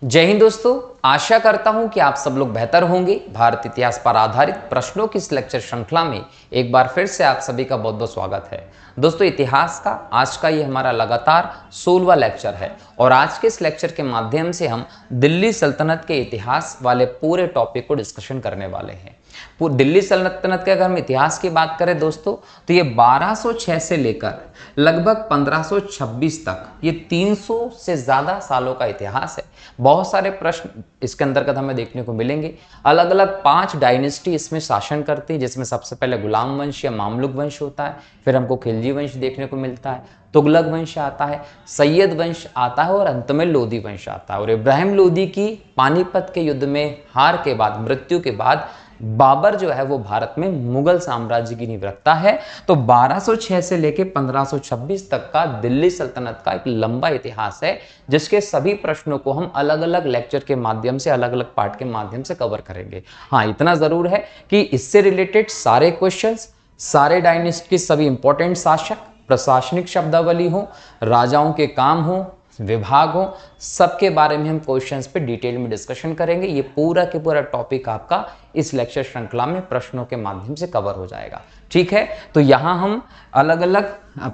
जय हिंद दोस्तों। आशा करता हूं कि आप सब लोग बेहतर होंगे। भारत इतिहास पर आधारित प्रश्नों की इस लेक्चर श्रृंखला में एक बार फिर से आप सभी का बहुत बहुत स्वागत है। दोस्तों, इतिहास का आज का ये हमारा लगातार 16वां लेक्चर है और आज के इस लेक्चर के माध्यम से हम दिल्ली सल्तनत के इतिहास वाले पूरे टॉपिक को डिस्कशन करने वाले हैं। दिल्ली सल्तनत के अगर हम इतिहास की बात करें दोस्तों, तो ये 1206 से लेकर लगभग 1526 तक ये 300 से ज्यादा सालों का इतिहास है। बहुत सारे प्रश्न इसके अंतर्गत हमें देखने को मिलेंगे। अलग अलग 5 डायनेस्टी इसमें शासन करती है, जिसमें सबसे पहले गुलाम वंश या मामलुक वंश होता है, फिर हमको खिलजी वंश देखने को मिलता है, तुगलक वंश आता है, सैयद वंश आता है और अंत में लोदी वंश आता है। और इब्राहिम लोदी की पानीपत के युद्ध में हार के बाद, मृत्यु के बाद बाबर जो है वो भारत में मुगल साम्राज्य की नींव रखता है। तो 1206 से लेकर 1526 तक का दिल्ली सल्तनत का एक लंबा इतिहास है, जिसके सभी प्रश्नों को हम अलग अलग लेक्चर के माध्यम से, अलग अलग पार्ट के माध्यम से कवर करेंगे। हाँ, इतना जरूर है कि इससे रिलेटेड सारे क्वेश्चंस, सारे डायनेस्टी के सभी इंपॉर्टेंट शासक, प्रशासनिक शब्दावली हो, राजाओं के काम हो, विभाग हो, सबके बारे में हम क्वेश्चंस पे डिटेल में डिस्कशन करेंगे। ये पूरा के पूरा टॉपिक आपका इस लेक्चर श्रृंखला में प्रश्नों के माध्यम से कवर हो जाएगा। ठीक है, तो यहां हम अलग अलग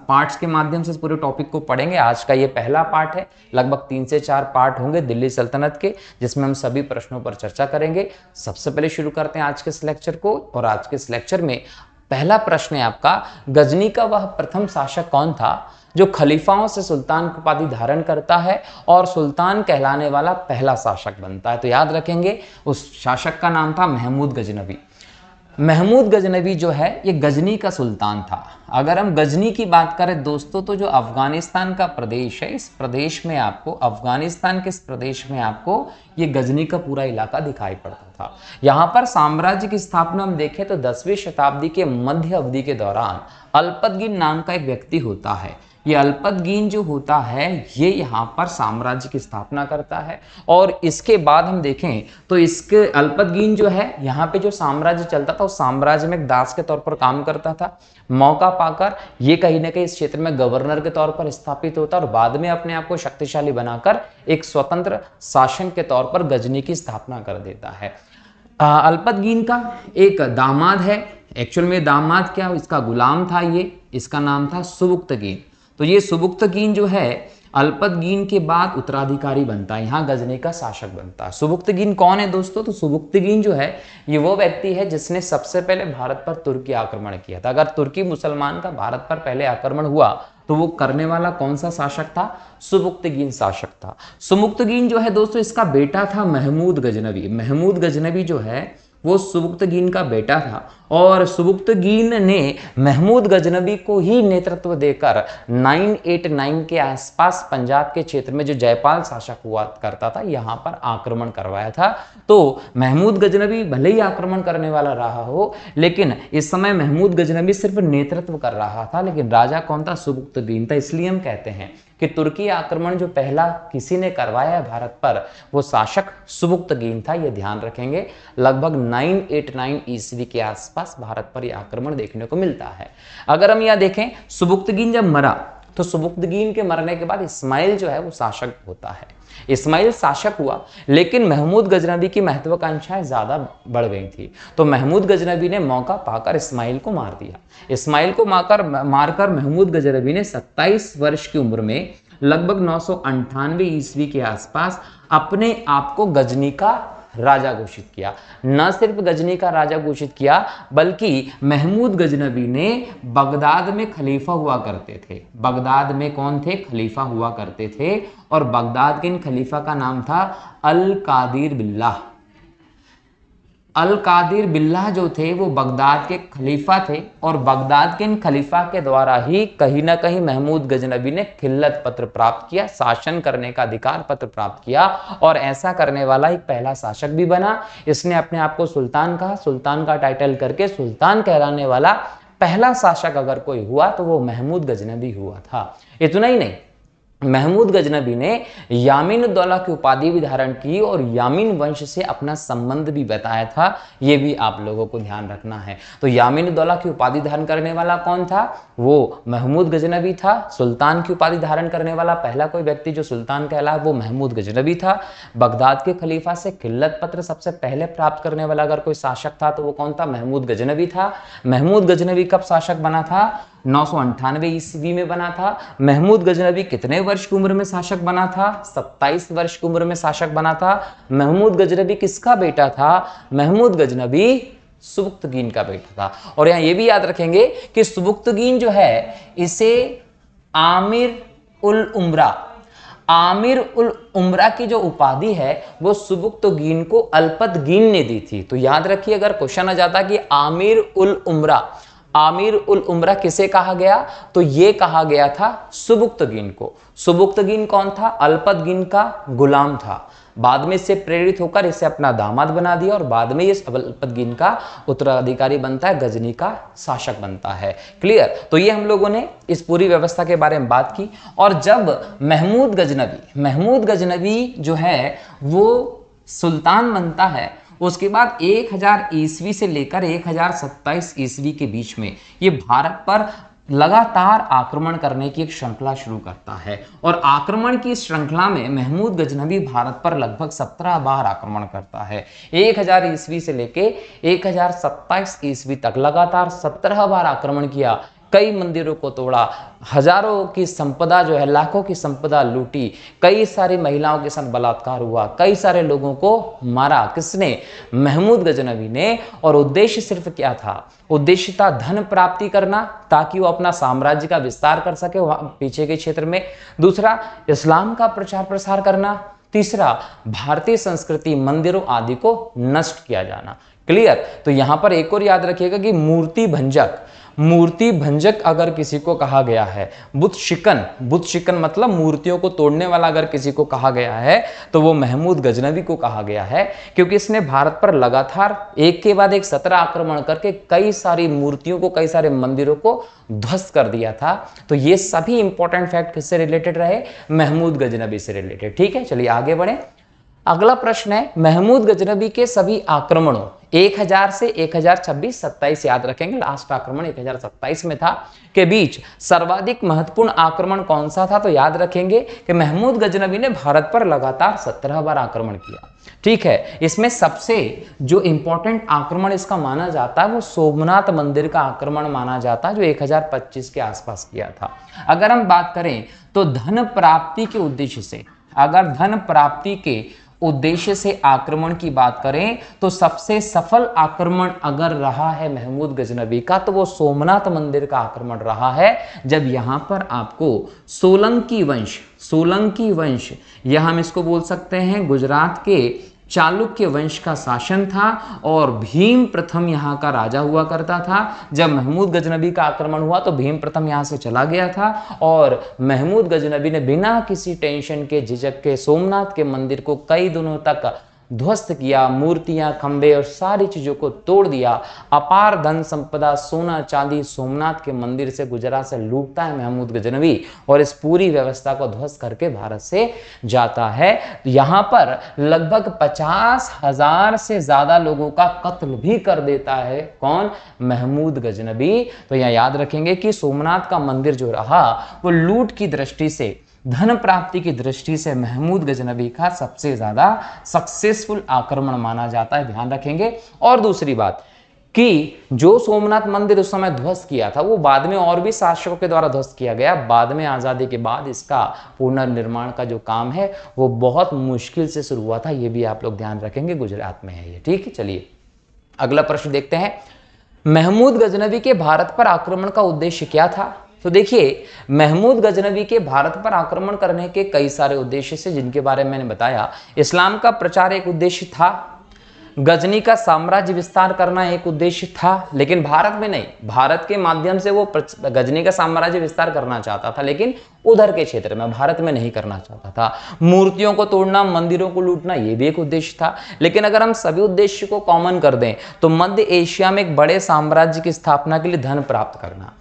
पार्ट्स के माध्यम से पूरे टॉपिक को पढ़ेंगे। आज का ये पहला पार्ट है, लगभग 3 से 4 पार्ट होंगे दिल्ली सल्तनत के, जिसमें हम सभी प्रश्नों पर चर्चा करेंगे। सबसे पहले शुरू करते हैं आज के इस लेक्चर को। और आज के इस लेक्चर में पहला प्रश्न है आपका, गजनी का वह प्रथम शासक कौन था जो खलीफाओं से सुल्तान की उपाधि धारण करता है और सुल्तान कहलाने वाला पहला शासक बनता है? तो याद रखेंगे, उस शासक का नाम था महमूद गजनवी। महमूद गजनवी जो है ये गजनी का सुल्तान था। अगर हम गजनी की बात करें दोस्तों, तो जो अफगानिस्तान का प्रदेश है, इस प्रदेश में आपको, अफगानिस्तान के इस प्रदेश में आपको ये गजनी का पूरा इलाका दिखाई पड़ता था। यहाँ पर साम्राज्य की स्थापना हम देखें तो 10वीं शताब्दी के मध्य अवधि के दौरान अल्पतगीन नाम का एक व्यक्ति होता है। ये अल्पतगीन जो होता है ये यहाँ पर साम्राज्य की स्थापना करता है। और इसके बाद हम देखें तो इसके अल्पतगीन जो है यहाँ पे जो साम्राज्य चलता था, उस साम्राज्य में एक दास के तौर पर काम करता था। मौका पाकर ये कहीं ना कहीं इस क्षेत्र में गवर्नर के तौर पर स्थापित होता है और बाद में अपने आप को शक्तिशाली बनाकर एक स्वतंत्र शासन के तौर पर गजनी की स्थापना कर देता है। अल्पतगीन का एक दामाद है, एक्चुअल में दामाद क्या, इसका गुलाम था ये, इसका नाम था सुबुक्तगीन। तो ये सुबुक्तगीन जो है अल्पतगीन के बाद उत्तराधिकारी बनता है, यहाँ गजनी का शासक बनता है। सुबुक्तगीन कौन है दोस्तों? तो सुबुक्तगीन जो है ये वो व्यक्ति है जिसने सबसे पहले भारत पर तुर्की आक्रमण किया था। अगर तुर्की मुसलमान का भारत पर पहले आक्रमण हुआ तो वो करने वाला कौन सा शासक था? सुबुक्तगीन शासक था। सुबुक्तगीन जो है दोस्तों, इसका बेटा था महमूद गजनवी। महमूद गजनवी जो है वो सुबुक्तगीन का बेटा था और सुबुक्तगीन ने महमूद गजनवी को ही नेतृत्व देकर 989 के आसपास पंजाब के क्षेत्र में जो जयपाल शासक हुआ करता था, यहाँ पर आक्रमण करवाया था। तो महमूद गजनवी भले ही आक्रमण करने वाला रहा हो, लेकिन इस समय महमूद गजनवी सिर्फ नेतृत्व कर रहा था, लेकिन राजा कौन था? सुबुक्तगीन था। इसलिए हम कहते हैं कि तुर्की आक्रमण जो पहला किसी ने करवाया है भारत पर, वो शासक सुबुक्तगीन था। ये ध्यान रखेंगे। लगभग 989 ईस्वी के आसपास भारत पर यह आक्रमण देखने को मिलता है। अगर हम यह देखें, सुबुक्तगीन जब मरा तो सुबुक्तगीन के मरने के बाद इस्माइल जो है वो शासक होता है। इस्माइल शासक हुआ, लेकिन महमूद गजनवी की महत्वाकांक्षाएं ज्यादा बढ़ गई थी। तो महमूद गजनवी ने मौका पाकर इस्माइल को मार दिया। इस्माइल को मारकर महमूद गजनवी ने 27 वर्ष की उम्र में लगभग 998 ईस्वी के आसपास अपने आप को गजनी का राजा घोषित किया। न सिर्फ गजनी का राजा घोषित किया, बल्कि महमूद गजनवी ने बगदाद में खलीफा हुआ करते थे। बगदाद में कौन थे? खलीफा हुआ करते थे। और बगदाद के इन खलीफा का नाम था अल कादिर बिल्लाह। अल कादिर बिल्लाह जो थे वो बगदाद के खलीफा थे और बगदाद के इन खलीफा के द्वारा ही कहीं ना कहीं महमूद गजनवी ने खिल्लत पत्र प्राप्त किया, शासन करने का अधिकार पत्र प्राप्त किया और ऐसा करने वाला एक पहला शासक भी बना। इसने अपने आप को सुल्तान कहा, सुल्तान का टाइटल करके सुल्तान कहलाने वाला पहला शासक अगर कोई हुआ तो वो महमूद गजनवी हुआ था। इतना ही नहीं, महमूद गजनबी ने यामीन उद्दौला की उपाधि भी धारण की और यामीन वंश से अपना संबंध भी बताया था। यह भी आप लोगों को ध्यान रखना है। तो यामीन उद्दौला की उपाधि धारण करने वाला कौन था? वो महमूद गजनबी था। सुल्तान की उपाधि धारण करने वाला पहला कोई व्यक्ति जो सुल्तान कहलाया वो महमूद गजनबी था। बगदाद के खलीफा से खिल्लत पत्र सबसे पहले प्राप्त करने वाला अगर कोई शासक था तो वो कौन था? महमूद गजनबी था। महमूद गजनबी कब शासक बना था? 998 ईस्वी में बना था। महमूद गजनबी कितने वर्ष की उम्र में शासक बना था? 27 वर्ष की उम्र में शासक बना था। महमूद गजनबी किसका बेटा था? महमूद गजनबी सुबुक्तगीन का बेटा था। और यहां यह भी याद रखेंगे कि सुबुक्तगीन जो है इसे आमिर उल उमरा की जो उपाधि है वो सुबुक्तगीन को अल्पतगीन ने दी थी। तो याद रखिए, अगर क्वेश्चन आ जाता कि आमिर उल उमरा किसे कहा गया, तो ये कहा गया था सुबुक्तगीन को। सुबुक्तगीन कौन था? अल्पतगीन का गुलाम था। बाद में इससे प्रेरित होकर इसे अपना दामाद बना दिया और बाद में ये अल्पतगीन का उत्तराधिकारी बनता है, गजनी का शासक बनता है। क्लियर? तो ये हम लोगों ने इस पूरी व्यवस्था के बारे में बात की। और जब महमूद गजनबी जो है वो सुल्तान बनता है, उसके बाद 1000 ईस्वी से लेकर 1027 ईस्वी के बीच में ये भारत पर लगातार आक्रमण करने की एक श्रृंखला शुरू करता है। और आक्रमण की श्रृंखला में महमूद गजनबी भारत पर लगभग 17 बार आक्रमण करता है। 1000 ईस्वी से लेके 1027 ईस्वी तक लगातार 17 बार आक्रमण किया। कई मंदिरों को तोड़ा, हजारों की संपदा जो है, लाखों की संपदा लूटी, कई सारी महिलाओं के साथ बलात्कार हुआ, कई सारे लोगों को मारा। किसने? महमूद गजनबी ने। और उद्देश्य सिर्फ क्या था? उद्देश्य था धन प्राप्ति करना ताकि वो अपना साम्राज्य का विस्तार कर सके वहां पीछे के क्षेत्र में। दूसरा, इस्लाम का प्रचार प्रसार करना। तीसरा, भारतीय संस्कृति, मंदिरों आदि को नष्ट किया जाना। क्लियर? तो यहां पर एक और याद रखिएगा कि मूर्ति भंजक अगर किसी को कहा गया है, बुत शिकन मतलब मूर्तियों को तोड़ने वाला अगर किसी को कहा गया है तो वो महमूद गजनबी को कहा गया है, क्योंकि इसने भारत पर लगातार एक के बाद एक 17 आक्रमण करके कई सारी मूर्तियों को, कई सारे मंदिरों को ध्वस्त कर दिया था। तो ये सभी इंपॉर्टेंट फैक्ट किससे रिलेटेड रहे? महमूद गजनबी से रिलेटेड। ठीक है, चलिए आगे बढ़े। अगला प्रश्न है, महमूद गजनबी के सभी आक्रमणों 1000 से 1026-27 याद रखेंगे, लास्ट आक्रमण 1027 में था, के बीच सर्वाधिक महत्वपूर्ण आक्रमण कौन सा था? तो याद रखेंगे कि महमूद गजनबी ने भारत पर लगातार 17 बार आक्रमण किया। ठीक है, इसमें सबसे जो इंपॉर्टेंट आक्रमण इसका माना जाता है वो सोमनाथ मंदिर का आक्रमण माना जाता है, जो 1025 के आसपास किया था। अगर हम बात करें तो धन प्राप्ति के उद्देश्य से, अगर धन प्राप्ति के उद्देश्य से आक्रमण की बात करें तो सबसे सफल आक्रमण अगर रहा है महमूद गजनबी का तो वो सोमनाथ मंदिर का आक्रमण रहा है, जब यहां पर आपको सोलंकी वंश, या हम इसको बोल सकते हैं गुजरात के चालुक्य वंश का शासन था और भीम प्रथम यहाँ का राजा हुआ करता था। जब महमूद गजनबी का आक्रमण हुआ तो भीम प्रथम यहाँ से चला गया था और महमूद गजनबी ने बिना किसी टेंशन के, झिझक के सोमनाथ के मंदिर को कई दिनों तक ध्वस्त किया, मूर्तियां, खंबे और सारी चीजों को तोड़ दिया। अपार धन संपदा, सोना चांदी सोमनाथ के मंदिर से, गुजरात से लूटता है महमूद गजनबी और इस पूरी व्यवस्था को ध्वस्त करके भारत से जाता है। यहां पर लगभग 50,000 से ज्यादा लोगों का कत्ल भी कर देता है। कौन? महमूद गजनबी। तो यहां याद रखेंगे कि सोमनाथ का मंदिर जो रहा वो लूट की दृष्टि से, धन प्राप्ति की दृष्टि से महमूद गजनबी का सबसे ज्यादा सक्सेसफुल आक्रमण माना जाता है, ध्यान रखेंगे। और दूसरी बात कि जो सोमनाथ मंदिर उस समय ध्वस्त किया था वो बाद में और भी शासकों के द्वारा ध्वस्त किया गया। बाद में आजादी के बाद इसका पुनर्निर्माण का जो काम है वो बहुत मुश्किल से शुरू हुआ था, ये भी आप लोग ध्यान रखेंगे, गुजरात में है ये। ठीक है, चलिए अगला प्रश्न देखते हैं। महमूद गजनबी के भारत पर आक्रमण का उद्देश्य क्या था? तो देखिए, महमूद गजनबी के भारत पर आक्रमण करने के कई सारे उद्देश्य से, जिनके बारे में मैंने बताया। इस्लाम का प्रचार एक उद्देश्य था, गजनी का साम्राज्य विस्तार करना एक उद्देश्य था, लेकिन भारत में नहीं। भारत के माध्यम से वो गजनी का साम्राज्य विस्तार करना चाहता था, लेकिन उधर के क्षेत्र में, भारत में नहीं करना चाहता था। मूर्तियों को तोड़ना, मंदिरों को लूटना, ये भी एक उद्देश्य था। लेकिन अगर हम सभी उद्देश्य को कॉमन कर दें तो मध्य एशिया में एक बड़े साम्राज्य की स्थापना के लिए धन प्राप्त करना,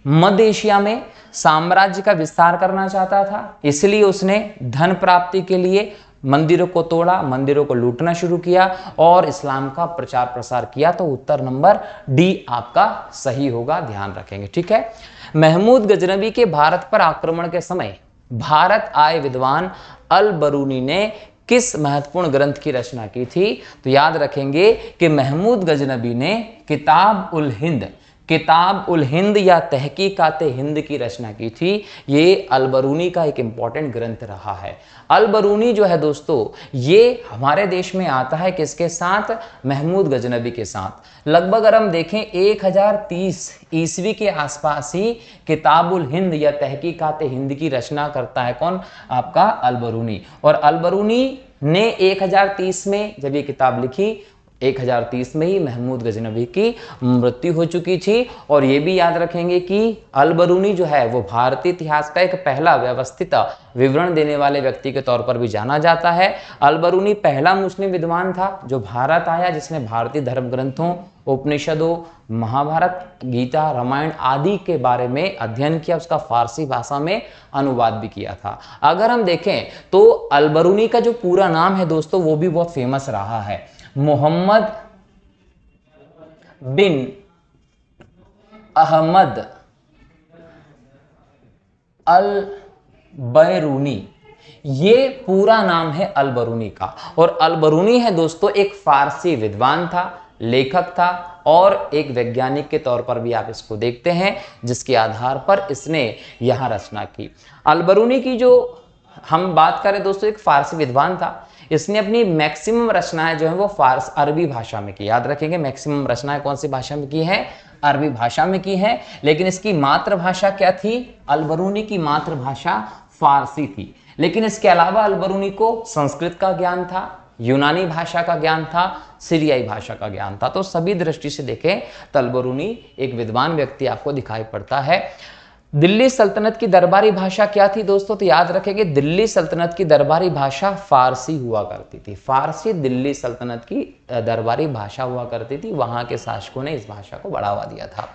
मध्य एशिया में साम्राज्य का विस्तार करना चाहता था, इसलिए उसने धन प्राप्ति के लिए मंदिरों को तोड़ा, मंदिरों को लूटना शुरू किया और इस्लाम का प्रचार प्रसार किया। तो उत्तर नंबर डी आपका सही होगा, ध्यान रखेंगे। ठीक है। महमूद गजनबी के भारत पर आक्रमण के समय भारत आए विद्वान अल बरूनी ने किस महत्वपूर्ण ग्रंथ की रचना की थी? तो याद रखेंगे कि महमूद गजनबी ने किताब उल हिंद या तहकीकात हिंद की रचना की थी। ये अल बरूनी का एक इंपॉर्टेंट ग्रंथ रहा है। अल बरूनी जो है दोस्तों, ये हमारे देश में आता है किसके साथ? महमूद गजनबी के साथ। लगभग अगर हम देखें 1030 ईस्वी के आसपास ही किताब उल हिंद या तहकीकात हिंद की रचना करता है कौन? आपका अल बरूनी। और अल बरूनी ने 1030 में जब ये किताब लिखी, 1030 में ही महमूद गजनबी की मृत्यु हो चुकी थी। और ये भी याद रखेंगे कि अल बरूनी जो है वो भारतीय इतिहास का एक पहला व्यवस्थित विवरण देने वाले व्यक्ति के तौर पर भी जाना जाता है। अल बरूनी पहला मुस्लिम विद्वान था जो भारत आया, जिसने भारतीय धर्म ग्रंथों, उपनिषदों, महाभारत, गीता, रामायण आदि के बारे में अध्ययन किया, उसका फारसी भाषा में अनुवाद भी किया था। अगर हम देखें तो अल बरूनी का जो पूरा नाम है दोस्तों वो भी बहुत फेमस रहा है, मोहम्मद बिन अहमद अल बैरूनी, ये पूरा नाम है अल बरूनी का। और अल बरूनी है दोस्तों एक फारसी विद्वान था, लेखक था और एक वैज्ञानिक के तौर पर भी आप इसको देखते हैं, जिसके आधार पर इसने यहां रचना की। अल बरूनी की जो हम बात करें दोस्तों, एक फारसी विद्वान था। इसने अपनी मैक्सिमम रचनाएं जो है वो अरबी भाषा में की। याद रखेंगे मैक्सिमम रचनाएं कौन सी भाषा में की है? अरबी भाषा में की है। लेकिन इसकी मातृभाषा क्या थी? अल बरूनी की मातृभाषा फारसी थी। लेकिन इसके अलावा अल बरूनी को संस्कृत का ज्ञान था, यूनानी भाषा का ज्ञान था, सीरियाई भाषा का ज्ञान था। तो सभी दृष्टि से देखें तो अल बरूनी एक विद्वान व्यक्ति आपको दिखाई पड़ता है। दिल्ली सल्तनत की दरबारी भाषा क्या थी दोस्तों? तो याद रखेंगे दिल्ली सल्तनत की दरबारी भाषा फारसी हुआ करती थी। फारसी दिल्ली सल्तनत की दरबारी भाषा हुआ करती थी। वहां के शासकों ने इस भाषा को बढ़ावा दिया था।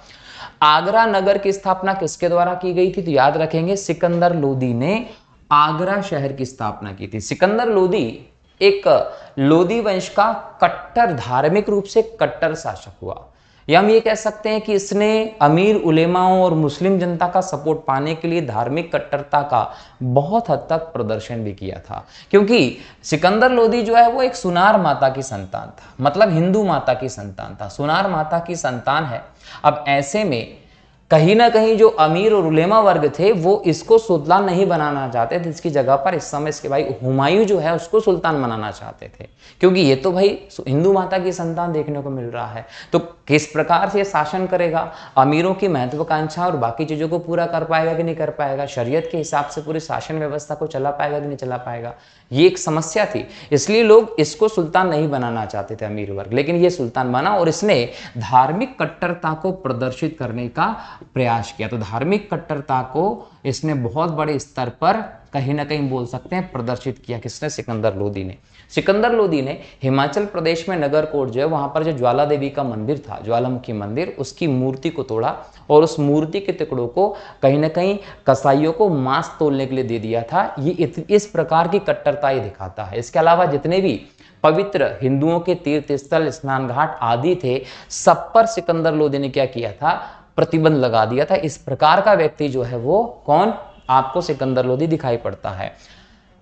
आगरा नगर की स्थापना किसके द्वारा की गई थी? तो याद रखेंगे सिकंदर लोदी ने आगरा शहर की स्थापना की थी। सिकंदर लोदी एक लोदी वंश का कट्टर, धार्मिक रूप से कट्टर शासक हुआ। या हम ये कह सकते हैं कि इसने अमीर उलेमाओं और मुस्लिम जनता का सपोर्ट पाने के लिए धार्मिक कट्टरता का बहुत हद तक प्रदर्शन भी किया था। क्योंकि सिकंदर लोदी जो है वो एक सुनार माता की संतान था, मतलब हिंदू माता की संतान था, सुनार माता की संतान है। अब ऐसे में कहीं ना कहीं जो अमीर और उलेमा वर्ग थे वो इसको सुल्तान नहीं बनाना चाहते थे। इसकी जगह पर इस समय इसके भाई हुमायूं जो है उसको सुल्तान बनाना चाहते थे, क्योंकि ये तो भाई हिंदू माता की संतान देखने को मिल रहा है। तो किस प्रकार से शासन करेगा, अमीरों की महत्वाकांक्षा और बाकी चीजों को पूरा कर पाएगा कि नहीं कर पाएगा, शरीयत के हिसाब से पूरी शासन व्यवस्था को चला पाएगा कि नहीं चला पाएगा, ये एक समस्या थी। इसलिए लोग इसको सुल्तान नहीं बनाना चाहते थे अमीर वर्ग, लेकिन ये सुल्तान बना और इसने धार्मिक कट्टरता को प्रदर्शित करने का प्रयास किया। तो धार्मिक कट्टरता को इसने बहुत बड़े स्तर पर कहीं ना कहीं बोल सकते हैं प्रदर्शित किया। किसने? सिकंदर लोदी ने। सिकंदर लोदी ने हिमाचल प्रदेश में नगरकोट जो है वहां पर जो ज्वाला देवी का मंदिर था, ज्वालामुखी मंदिर, उसकी मूर्ति को तोड़ा और उस मूर्ति के टुकड़ों को कहीं ना कहीं कसाईयों को मांस तोलने के लिए दे दिया था। ये इस प्रकार की कट्टरता ये दिखाता है। इसके अलावा जितने भी पवित्र हिंदुओं के तीर्थ स्थल, स्नान घाट आदि थे, सब पर सिकंदर लोदी ने क्या किया था? प्रतिबंध लगा दिया था। इस प्रकार का व्यक्ति जो है वो कौन? आपको सिकंदर लोदी दिखाई पड़ता है।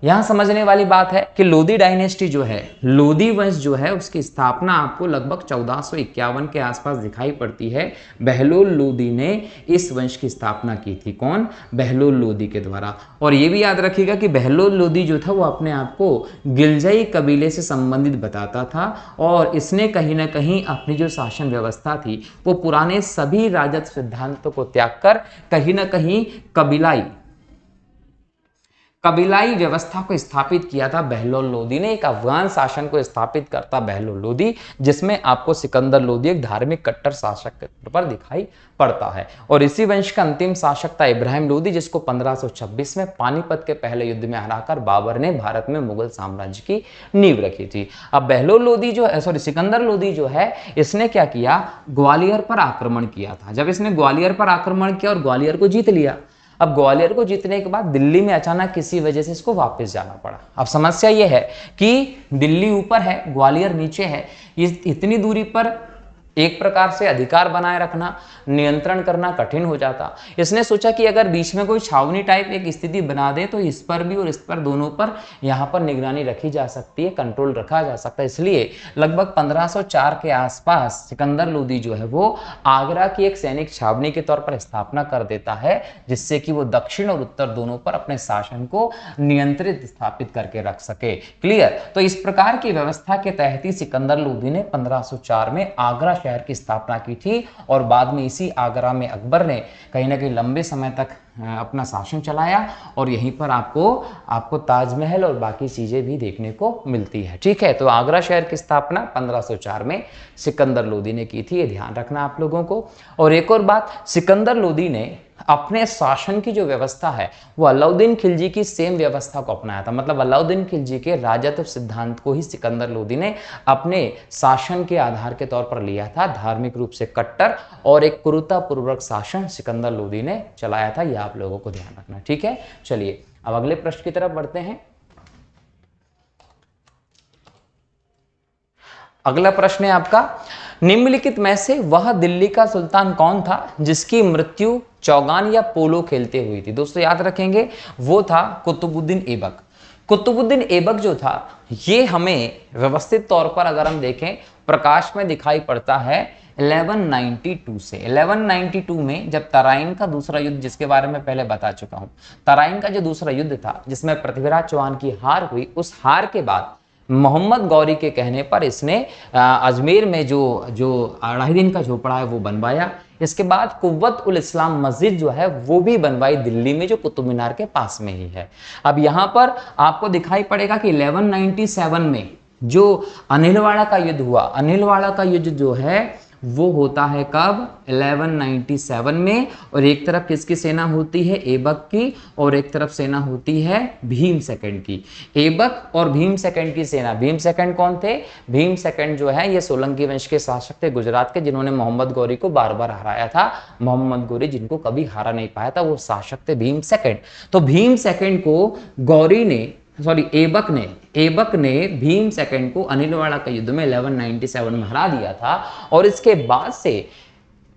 यहां समझने वाली बात है कि लोदी डायनेस्टी जो है, लोदी वंश जो है, उसकी स्थापना आपको लगभग 1451 के आसपास दिखाई पड़ती है। बहलोल लोदी ने इस वंश की स्थापना की थी। कौन? बहलोल लोदी के द्वारा। और ये भी याद रखिएगा कि बहलोल लोदी जो था वो अपने आप को गिलजई कबीले से संबंधित बताता था और इसने कहीं ना कहीं अपनी जो शासन व्यवस्था थी वो पुराने सभी राजस्व सिद्धांतों को त्याग कर कहीं ना कहीं कबीलाई व्यवस्था को स्थापित किया था बहलोल लोदी ने। एक अफगान शासन को स्थापित करता बहलोल लोदी, जिसमें आपको सिकंदर लोदी एक धार्मिक कट्टर शासक के तौर पर दिखाई पड़ता है। और इसी वंश का अंतिम शासक था इब्राहिम लोदी, जिसको 1526 में पानीपत के पहले युद्ध में हराकर बाबर ने भारत में मुगल साम्राज्य की नींव रखी थी। अब बहलोल लोदी जो है, सिकंदर लोदी जो है, इसने क्या किया, ग्वालियर पर आक्रमण किया था। जब इसने ग्वालियर पर आक्रमण किया और ग्वालियर को जीत लिया, अब ग्वालियर को जीतने के बाद दिल्ली में अचानक किसी वजह से इसको वापस जाना पड़ा। अब समस्या यह है कि दिल्ली ऊपर है, ग्वालियर नीचे है। इतनी दूरी पर एक प्रकार से अधिकार बनाए रखना, नियंत्रण करना कठिन हो जाता। इसने सोचा कि अगर बीच में कोई छावनी टाइप एक स्थिति बना दे तो इस पर भी और इस पर, दोनों पर यहाँ पर निगरानी रखी जा सकती है, कंट्रोल रखा जा सकता है। इसलिए लगभग 1504 के आसपास सिकंदर लोदी जो है वो आगरा की एक सैनिक छावनी के तौर पर स्थापना कर देता है, जिससे कि वो दक्षिण और उत्तर दोनों पर अपने शासन को नियंत्रित स्थापित करके रख सके। क्लियर? तो इस प्रकार की व्यवस्था के तहत ही सिकंदर लोदी ने 1504 में आगरा शहर की स्थापना की थी। और बाद में इसी आगरा में अकबर ने कहीं ना कहीं लंबे समय तक अपना शासन चलाया। और यहीं पर आपको ताजमहल और बाकी चीजें भी देखने को मिलती है। ठीक है, तो आगरा शहर की स्थापना 1504 में सिकंदर लोदी ने की थी, ये ध्यान रखना आप लोगों को। और एक और बात, सिकंदर लोदी ने अपने शासन की जो व्यवस्था है वो अलाउद्दीन खिलजी की सेम व्यवस्था को अपनाया था। मतलब अलाउद्दीन खिलजी के राजत्व सिद्धांत को ही सिकंदर लोदी ने अपने शासन के आधार के तौर पर लिया था। धार्मिक रूप से कट्टर और एक क्रूरतापूर्वक शासन सिकंदर लोदी ने चलाया था, यह आप लोगों को ध्यान रखना। ठीक है, चलिए अब अगले प्रश्न की तरफ बढ़ते हैं। अगला प्रश्न है आपका, निम्नलिखित में से वह दिल्ली का सुल्तान कौन था जिसकी मृत्यु चौगान या पोलो खेलते हुई थी? दोस्तों याद रखेंगे, वो था कुतुबुद्दीन ऐबक। कुतुबुद्दीन ऐबक जो था, ये हमें व्यवस्थित तौर पर अगर हम देखें प्रकाश में दिखाई पड़ता है 1192 से। 1192 में जब तराइन का दूसरा युद्ध, जिसके बारे में पहले बता चुका हूं, तराइन का जो दूसरा युद्ध था जिसमें पृथ्वीराज चौहान की हार हुई, उस हार के बाद मोहम्मद गौरी के कहने पर इसने अजमेर में जो 2.5 दिन का झोपड़ा है वो बनवाया। इसके बाद कुव्वत उल इस्लाम मस्जिद जो है वो भी बनवाई दिल्ली में, जो कुतुब मीनार के पास में ही है। अब यहाँ पर आपको दिखाई पड़ेगा कि 1197 में जो अनिलवाड़ा का युद्ध हुआ, अनिलवाड़ा का युद्ध जो है वो होता है कब? 1197 में। और एक तरफ किसकी सेना होती है? ऐबक की, और एक तरफ सेना होती है भीम सेकंड की। ऐबक और भीम सेकंड की सेना। भीम सेकंड कौन थे? भीम सेकंड जो है ये सोलंकी वंश के शासक थे गुजरात के, जिन्होंने मोहम्मद गौरी को बार बार हराया था। मोहम्मद गौरी जिनको कभी हरा नहीं पाया था, वो शासक थे भीम सेकंड। तो भीम सेकंड को ऐबक ने भीम सेकंड को अनिलवाड़ा के युद्ध में 1197 में हरा दिया था। और इसके बाद से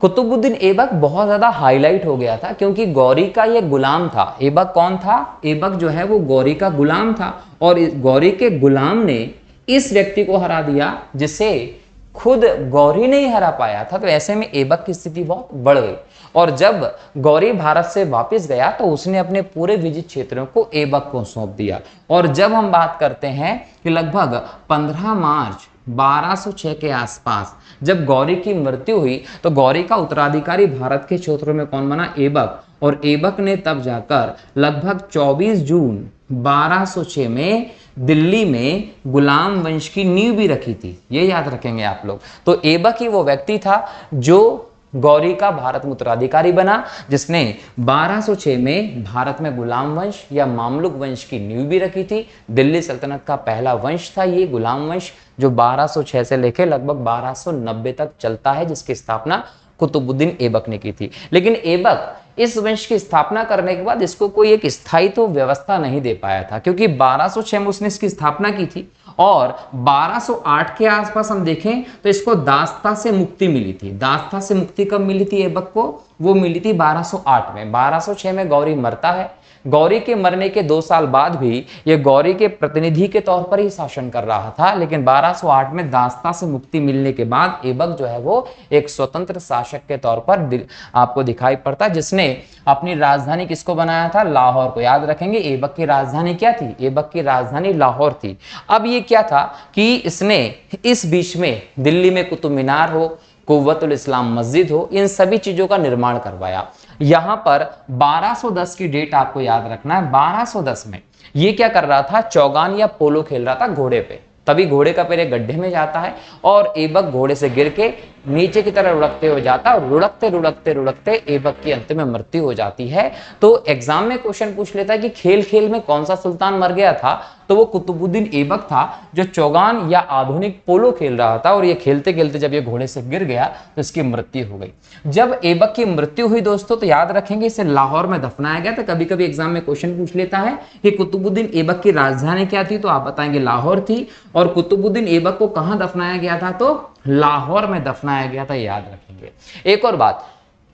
कुतुबुद्दीन ऐबक बहुत ज्यादा हाईलाइट हो गया था, क्योंकि गौरी का ये गुलाम था। ऐबक कौन था? ऐबक जो है वो गौरी का गुलाम था, और गौरी के गुलाम ने इस व्यक्ति को हरा दिया जिसे खुद गौरी नहीं हरा पाया था। तो ऐसे में ऐबक की स्थिति बहुत बढ़ गई। और जब गौरी भारत से वापस गया तो उसने अपने पूरे विजित क्षेत्रों को ऐबक को सौंप दिया। और जब हम बात करते हैं कि लगभग 15 मार्च 1206 के आसपास जब गौरी की मृत्यु हुई, तो गौरी का उत्तराधिकारी भारत के क्षेत्रों में कौन बना? ऐबक। और ऐबक ने तब जाकर लगभग 24 जून 1206 में दिल्ली में गुलाम वंश की नींव भी रखी थी, ये याद रखेंगे आप लोग। तो ऐबक ही वो व्यक्ति था जो गौरी का भारत में उत्तराधिकारी बना, जिसने 1206 में भारत में गुलाम वंश या मामलुक वंश की नींव भी रखी थी। दिल्ली सल्तनत का पहला वंश था ये गुलाम वंश, जो 1206 से लेकर लगभग 1290 तक चलता है, जिसकी स्थापना कुतुबुद्दीन ऐबक ने की थी। लेकिन ऐबक इस वंश की स्थापना करने के बाद इसको कोई एक स्थायी तो व्यवस्था नहीं दे पाया था, क्योंकि 1206 में उसने इसकी स्थापना की थी और 1208 के आसपास हम देखें तो इसको दास्ता से मुक्ति मिली थी। दास्ता से मुक्ति कब मिली थी ऐबक को? वो मिली थी 1208 में। 1206 में गौरी मरता है। गौरी के मरने के 2 साल बाद भी ये गौरी के प्रतिनिधि के तौर पर ही शासन कर रहा था, लेकिन 1208 में दास्ता से मुक्ति मिलने के बाद ऐबक जो है वो एक स्वतंत्र शासक के तौर पर आपको दिखाई पड़ता, जिसने अपनी राजधानी किसको बनाया था? लाहौर को। याद रखेंगे ऐबक की राजधानी क्या थी? ऐबक की राजधानी लाहौर थी। अब ये क्या था कि इसने इस बीच में दिल्ली में कुतुब मीनार हो, कुव्वत उल इस्लाम मस्जिद हो, इन सभी चीजों का निर्माण करवाया। यहां पर 1210 की डेट आपको याद रखना है। 1210 में ये क्या कर रहा था, चौगान या पोलो खेल रहा था घोड़े पे। तभी घोड़े का पैर एक गड्ढे में जाता है और ऐबक घोड़े से गिर के नीचे की तरफ लुढ़कते हुए जाता है और लुढ़कते लुढ़कते लुढ़कते ऐबक की अंत में मृत्यु हो जाती है। तो एग्जाम में क्वेश्चन पूछ लेता है कि खेल खेल में कौन सा सुल्तान मर गया था, तो वो कुतुबुद्दीन ऐबक था, जो चौगान या आधुनिक पोलो खेल रहा था और ये खेलते खेलते जब ये घोड़े से गिर गया तो इसकी मृत्यु हो गई। जब ऐबक की मृत्यु हुई दोस्तों, तो याद रखेंगे इसे लाहौर में दफनाया गया था। कभी कभी एग्जाम में क्वेश्चन पूछ लेता है कि कुतुबुद्दीन ऐबक की राजधानी क्या थी, तो आप बताएंगे लाहौर थी। और कुतुबुद्दीन ऐबक को कहां दफनाया गया था, तो लाहौर में दफनाया गया था, याद रखेंगे। एक और बात,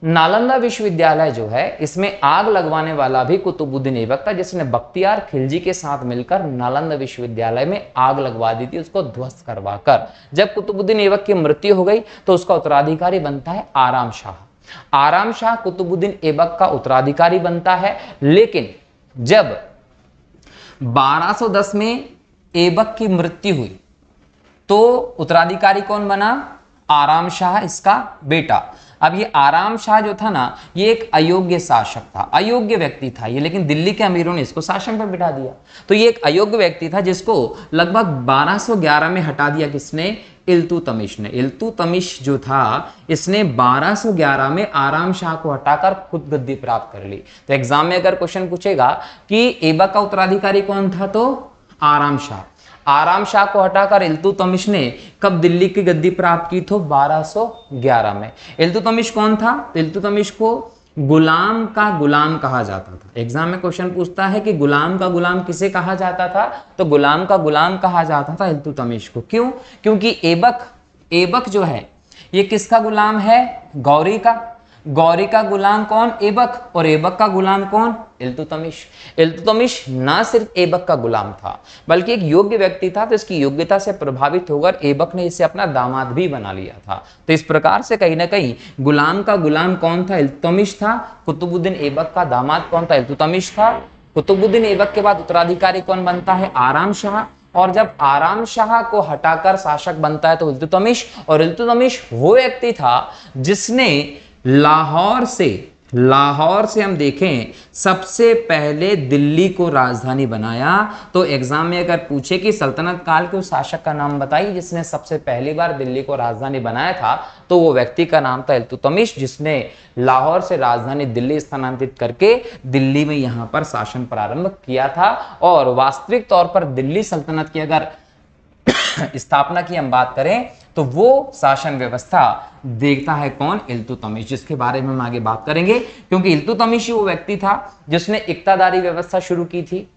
नालंदा विश्वविद्यालय जो है इसमें आग लगवाने वाला भी कुतुबुद्दीन ऐबक था, जिसने बख्तियार खिलजी के साथ मिलकर नालंदा विश्वविद्यालय में आग लगवा दी थी, उसको ध्वस्त करवाकर। जब कुतुबुद्दीन ऐबक की मृत्यु हो गई तो उसका उत्तराधिकारी बनता है आराम शाह। आराम शाह कुतुबुद्दीन ऐबक का उत्तराधिकारी बनता है। लेकिन जब 1210 में ऐबक की मृत्यु हुई तो उत्तराधिकारी कौन बना, आराम शाह, इसका बेटा। अब ये आराम शाह जो था ना, ये एक अयोग्य शासक था, अयोग्य व्यक्ति था ये, लेकिन दिल्ली के अमीरों ने इसको शासन पर बिठा दिया। तो ये एक अयोग्य व्यक्ति था जिसको लगभग 1211 में हटा दिया, किसने, इल्तुतमिश ने। इल्तुतमिश जो था इसने 1211 में आराम शाह को हटाकर खुद गद्दी प्राप्त कर ली। तो एग्जाम में अगर क्वेश्चन पूछेगा कि ऐबक का उत्तराधिकारी कौन था, तो आराम शाह। आराम शाह को हटाकर इल्तुतमिश ने कब दिल्ली की गद्दी प्राप्त की, तो 1211 में। इल्तुतमिश कौन था, इल्तुतमिश को गुलाम का गुलाम कहा जाता था। एग्जाम में क्वेश्चन पूछता है कि गुलाम का गुलाम किसे कहा जाता था, तो गुलाम का गुलाम कहा जाता था इल्तुतमिश को। क्यों, क्योंकि ऐबक जो है ये किसका गुलाम है, गौरी का। गौरी का गुलाम कौन, ऐबक, और ऐबक का गुलाम कौन, इल्तुतमिश। इल्तुतमिश ना सिर्फ ऐबक का गुलाम था बल्कि एक योग्य व्यक्ति था, तो इसकी योग्यता से प्रभावित होकर ऐबक ने इसे अपना दामाद भी बना लिया था। तो इस प्रकार से कहीं ना कहीं गुलाम का गुलाम कौन था, इल्तुतमिश था। कुतुबुद्दीन ऐबक का दामाद कौन था, इल्तुतमिश था। कुतुबुद्दीन ऐबक के बाद उत्तराधिकारी कौन बनता है, आराम शाह। और जब आराम शाह को हटाकर शासक बनता है तो इल्तुतमिश। और इल्तुतमिश वो व्यक्ति था जिसने लाहौर से हम देखें सबसे पहले दिल्ली को राजधानी बनाया। तो एग्जाम में अगर पूछे कि सल्तनत काल के उस शासक का नाम बताइए जिसने सबसे पहली बार दिल्ली को राजधानी बनाया था, तो वो व्यक्ति का नाम था इल्तुतमिश, जिसने लाहौर से राजधानी दिल्ली स्थानांतरित करके दिल्ली में यहां पर शासन प्रारंभ किया था। और वास्तविक तौर पर दिल्ली सल्तनत की अगर स्थापना की हम बात करें तो वो शासन व्यवस्था देखता है कौन, इल्तुतमिश, जिसके बारे में हम आगे बात करेंगे। क्योंकि इल्तुतमिश ही वो व्यक्ति था जिसने इक्तादारी व्यवस्था शुरू की थी।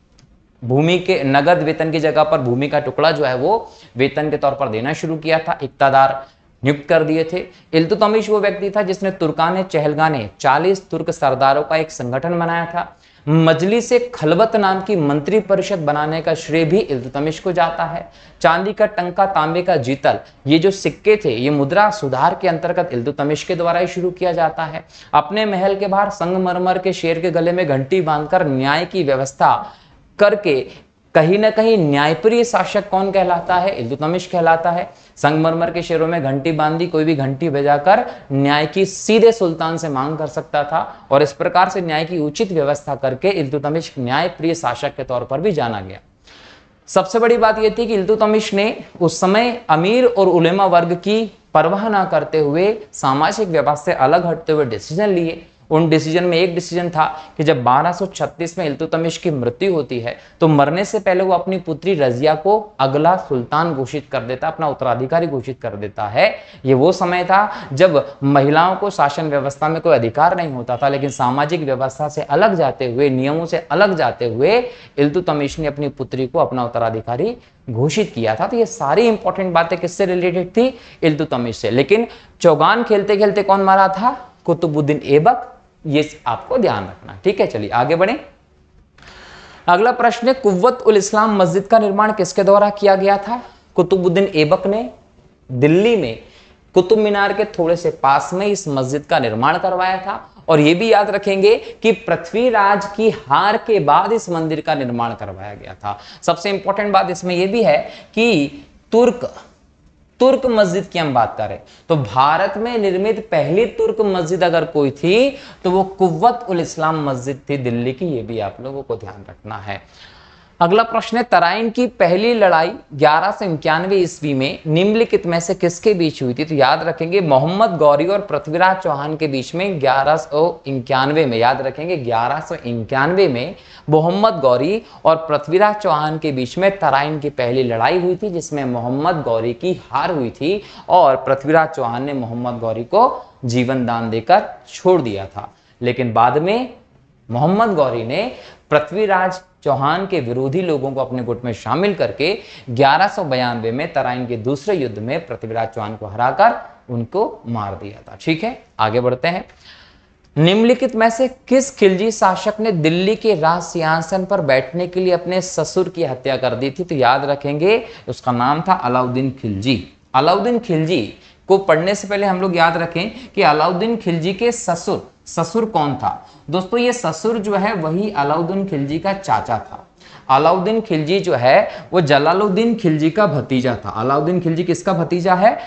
भूमि के नगद वेतन की जगह पर भूमि का टुकड़ा जो है वो वेतन के तौर पर देना शुरू किया था, इक्तादार नियुक्त कर दिए थे। इल्तुतमिश वो व्यक्ति था जिसने तुर्काने चहलगाने 40 तुर्क सरदारों का एक संगठन बनाया था। मजलिस खलबत नाम की मंत्री परिषद बनाने का श्रेय भी इल्तुतमिश को जाता है। चांदी का टंका, तांबे का जीतल, ये जो सिक्के थे ये मुद्रा सुधार के अंतर्गत इल्तुतमिश के द्वारा ही शुरू किया जाता है। अपने महल के बाहर संगमरमर के शेर के गले में घंटी बांधकर न्याय की व्यवस्था करके कहीं ना कहीं न्यायप्रिय शासक कौन कहलाता है, इल्तुतमिश कहलाता है। संगमरमर के शेरों में घंटी बांधी, कोई भी घंटी बजाकर न्याय की सीधे सुल्तान से मांग कर सकता था। और इस प्रकार से न्याय की उचित व्यवस्था करके इल्तुतमिश न्यायप्रिय शासक के तौर पर भी जाना गया। सबसे बड़ी बात यह थी कि इल्तुतमिश ने उस समय अमीर और उलेमा वर्ग की परवाह ना करते हुए सामाजिक व्यवस्था से अलग हटते हुए डिसीजन लिए। उन डिसीजन में एक डिसीजन था कि जब 1236 में इल्तुतमिश की मृत्यु होती है तो मरने से पहले वो अपनी पुत्री रजिया को अगला सुल्तान घोषित कर देता, अपना उत्तराधिकारी घोषित कर देता है। ये वो समय था जब महिलाओं को शासन व्यवस्था में कोई अधिकार नहीं होता था, लेकिन सामाजिक व्यवस्था से अलग जाते हुए, नियमों से अलग जाते हुए इल्तुतमिश ने अपनी पुत्री को अपना उत्तराधिकारी घोषित किया था। तो ये सारी इंपॉर्टेंट बातें किससे रिलेटेड थी, इल्तुतमिश से। लेकिन चौगान खेलते खेलते कौन मारा था, कुतुबुद्दीन ऐबक, ये आपको ध्यान रखना। ठीक है, चलिए आगे बढ़े। अगला प्रश्न है, कुव्वत उल इस्लाम मस्जिद का निर्माण किसके द्वारा किया गया था। कुतुबुद्दीन ऐबक ने दिल्ली में कुतुब मीनार के थोड़े से पास में इस मस्जिद का निर्माण करवाया था। और यह भी याद रखेंगे कि पृथ्वीराज की हार के बाद इस मंदिर का निर्माण करवाया गया था। सबसे इंपॉर्टेंट बात इसमें यह भी है कि तुर्क मस्जिद की हम बात करें तो भारत में निर्मित पहली तुर्क मस्जिद अगर कोई थी तो वो कुव्वत उल इस्लाम मस्जिद थी दिल्ली की। ये भी आप लोगों को ध्यान रखना है। अगला प्रश्न है, तराइन की पहली लड़ाई 1191 ईस्वी में निम्नलिखित में से किसके बीच हुई थी? तो याद रखेंगे मोहम्मद गौरी और पृथ्वीराज चौहान के बीच में 1191 में, याद रखेंगे 1191 में मोहम्मद गौरी और पृथ्वीराज चौहान के बीच में तराइन की पहली लड़ाई हुई थी, जिसमें मोहम्मद गौरी की हार हुई थी और पृथ्वीराज चौहान ने मोहम्मद गौरी को जीवन दान देकर छोड़ दिया था। लेकिन बाद में मोहम्मद गौरी ने पृथ्वीराज चौहान के विरोधी लोगों को अपने गुट में शामिल करके 1192 में तराइन के दूसरे युद्ध में पृथ्वीराज चौहान को हराकर उनको मार दिया था। ठीक है, आगे बढ़ते हैं। निम्नलिखित में से किस खिलजी शासक ने दिल्ली के राज सिंहासन पर बैठने के लिए अपने ससुर की हत्या कर दी थी? तो याद रखेंगे उसका नाम था अलाउद्दीन खिलजी। अलाउद्दीन खिलजी को पढ़ने से पहले हम लोग याद रखें कि अलाउद्दीन खिलजी के ससुर कौन था? दोस्तों ये ससुर जो है वही अलाउद्दीन खिलजी का चाचा था। अलाउद्दीन खिलजी जो है वो जलालुद्दीन खिलजी का भतीजा था। अलाउद्दीन खिलजी किसका भतीजा है?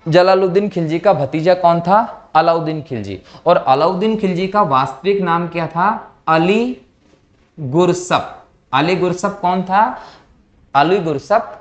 जलालुद्दीन खिलजी का भतीजा कौन था? अलाउद्दीन खिलजी। और अलाउद्दीन खिलजी का वास्तविक नाम क्या था? अली गुरसप। अली गुरसप कौन था? अली गुरसप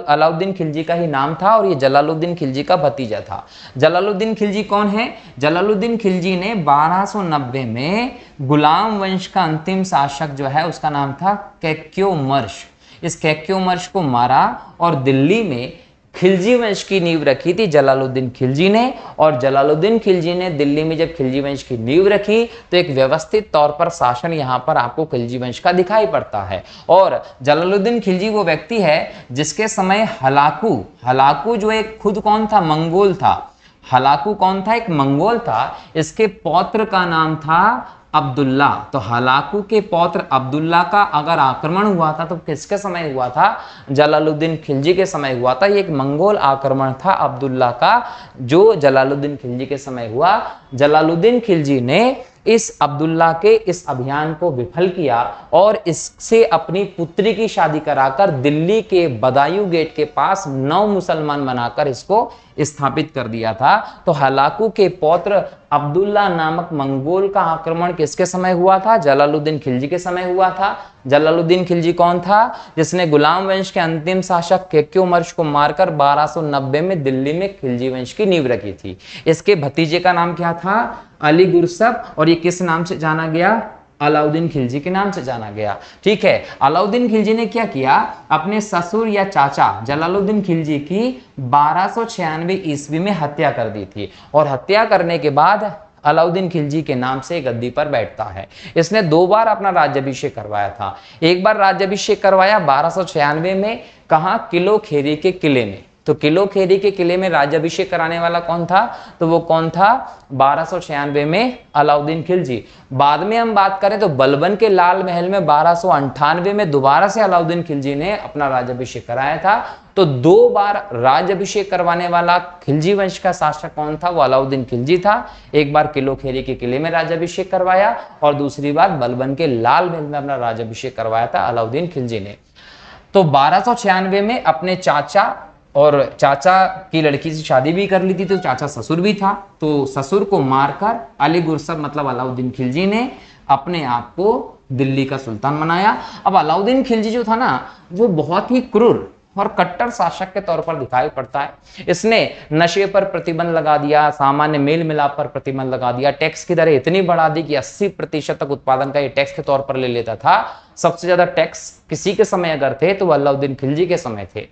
अलाउद्दीन खिलजी का ही नाम था और ये जलालुद्दीन खिलजी का भतीजा था। जलालुद्दीन खिलजी कौन है? जलालुद्दीन खिलजी ने 1290 में गुलाम वंश का अंतिम शासक जो है उसका नाम था कैक्योमर्श। इस कैक्योमर्श को मारा और दिल्ली में खिलजी वंश की नींव रखी थी जलालुद्दीन खिलजी ने। और जलालुद्दीन खिलजी ने दिल्ली में जब खिलजी वंश की नींव रखी तो एक व्यवस्थित तौर पर शासन यहाँ पर आपको खिलजी वंश का दिखाई पड़ता है। और जलालुद्दीन खिलजी वो व्यक्ति है जिसके समय हलाकू जो एक खुद कौन था? मंगोल था। हलाकू कौन था? एक मंगोल था। इसके पौत्र का नाम था अब्दुल्ला। तो हलाकू के पौत्र अब्दुल्ला का अगर आक्रमण हुआ था तो किसके समय हुआ था? जलालुद्दीन खिलजी के समय हुआ था। ये एक मंगोल आक्रमण था अब्दुल्ला का जो जलालुद्दीन खिलजी के समय हुआ। जलालुद्दीन खिलजी ने इस अब्दुल्ला के इस अभियान को विफल किया और इससे अपनी पुत्री की शादी कराकर दिल्ली के बदायूं गेट के पास 9 मुसलमान बनाकर इसको स्थापित कर दिया था। तो हलाकू के पौत्र अब्दुल्ला नामक मंगोल का आक्रमण किसके समय हुआ था? जलालुद्दीन खिलजी के समय हुआ था। जलालुद्दीन खिलजी कौन था? जिसने गुलाम वंश के अंतिम शासक कैक्योमर्श को मारकर 1290 में दिल्ली में खिलजी वंश की नींव रखी थी। इसके भतीजे का नाम क्या था? अली गुरसप। और ये किस नाम से जाना गया? अलाउद्दीन खिलजी के नाम से जाना गया। ठीक है, अलाउद्दीन खिलजी ने क्या किया? अपने ससुर या चाचा जलालुद्दीन खिलजी की 1296 ईस्वी में हत्या कर दी थी। और हत्या करने के बाद अलाउद्दीन खिलजी के नाम से गद्दी पर बैठता है। इसने 2 बार अपना राज्याभिषेक करवाया था। एक बार राज्याभिषेक करवाया 1296 में, कहां? किलो खेरी के किले में। तो किलो खेरी के किले में राज्याभिषेक कराने वाला कौन था? तो वो कौन था? 1296 में अलाउद्दीन खिलजी। बाद में हम बात करें तो बलबन के लाल महल में 1298 में दोबारा से अलाउद्दीन खिलजी ने अपना राज्याभिषेक कराया था। तो 2 बार राज्याभिषेक करवाने वाला खिलजी वंश का शासक कौन था? वो अलाउद्दीन खिलजी था। एक बार किलो खेरी के किले में राज्याभिषेक करवाया और दूसरी बार बलबन के लाल महल में अपना राज्याभिषेक करवाया था अलाउद्दीन खिलजी ने। तो 1296 में अपने चाचा की लड़की से शादी भी कर ली थी, तो चाचा ससुर भी था। तो ससुर को मारकर अली गुरसप मतलब अलाउद्दीन खिलजी ने अपने आप को दिल्ली का सुल्तान बनाया। अब अलाउद्दीन खिलजी जो था ना वो बहुत ही क्रूर और कट्टर शासक के तौर पर दिखाई पड़ता है। इसने नशे पर प्रतिबंध लगा दिया, सामान्य मेल मिलाप पर प्रतिबंध लगा दिया, टैक्स की दरें इतनी बढ़ा दी कि 80% तक उत्पादन का ये टैक्स के तौर पर ले लेता था। सबसे ज्यादा टैक्स किसी के समय अगर थे तो अलाउद्दीन खिलजी के समय थे।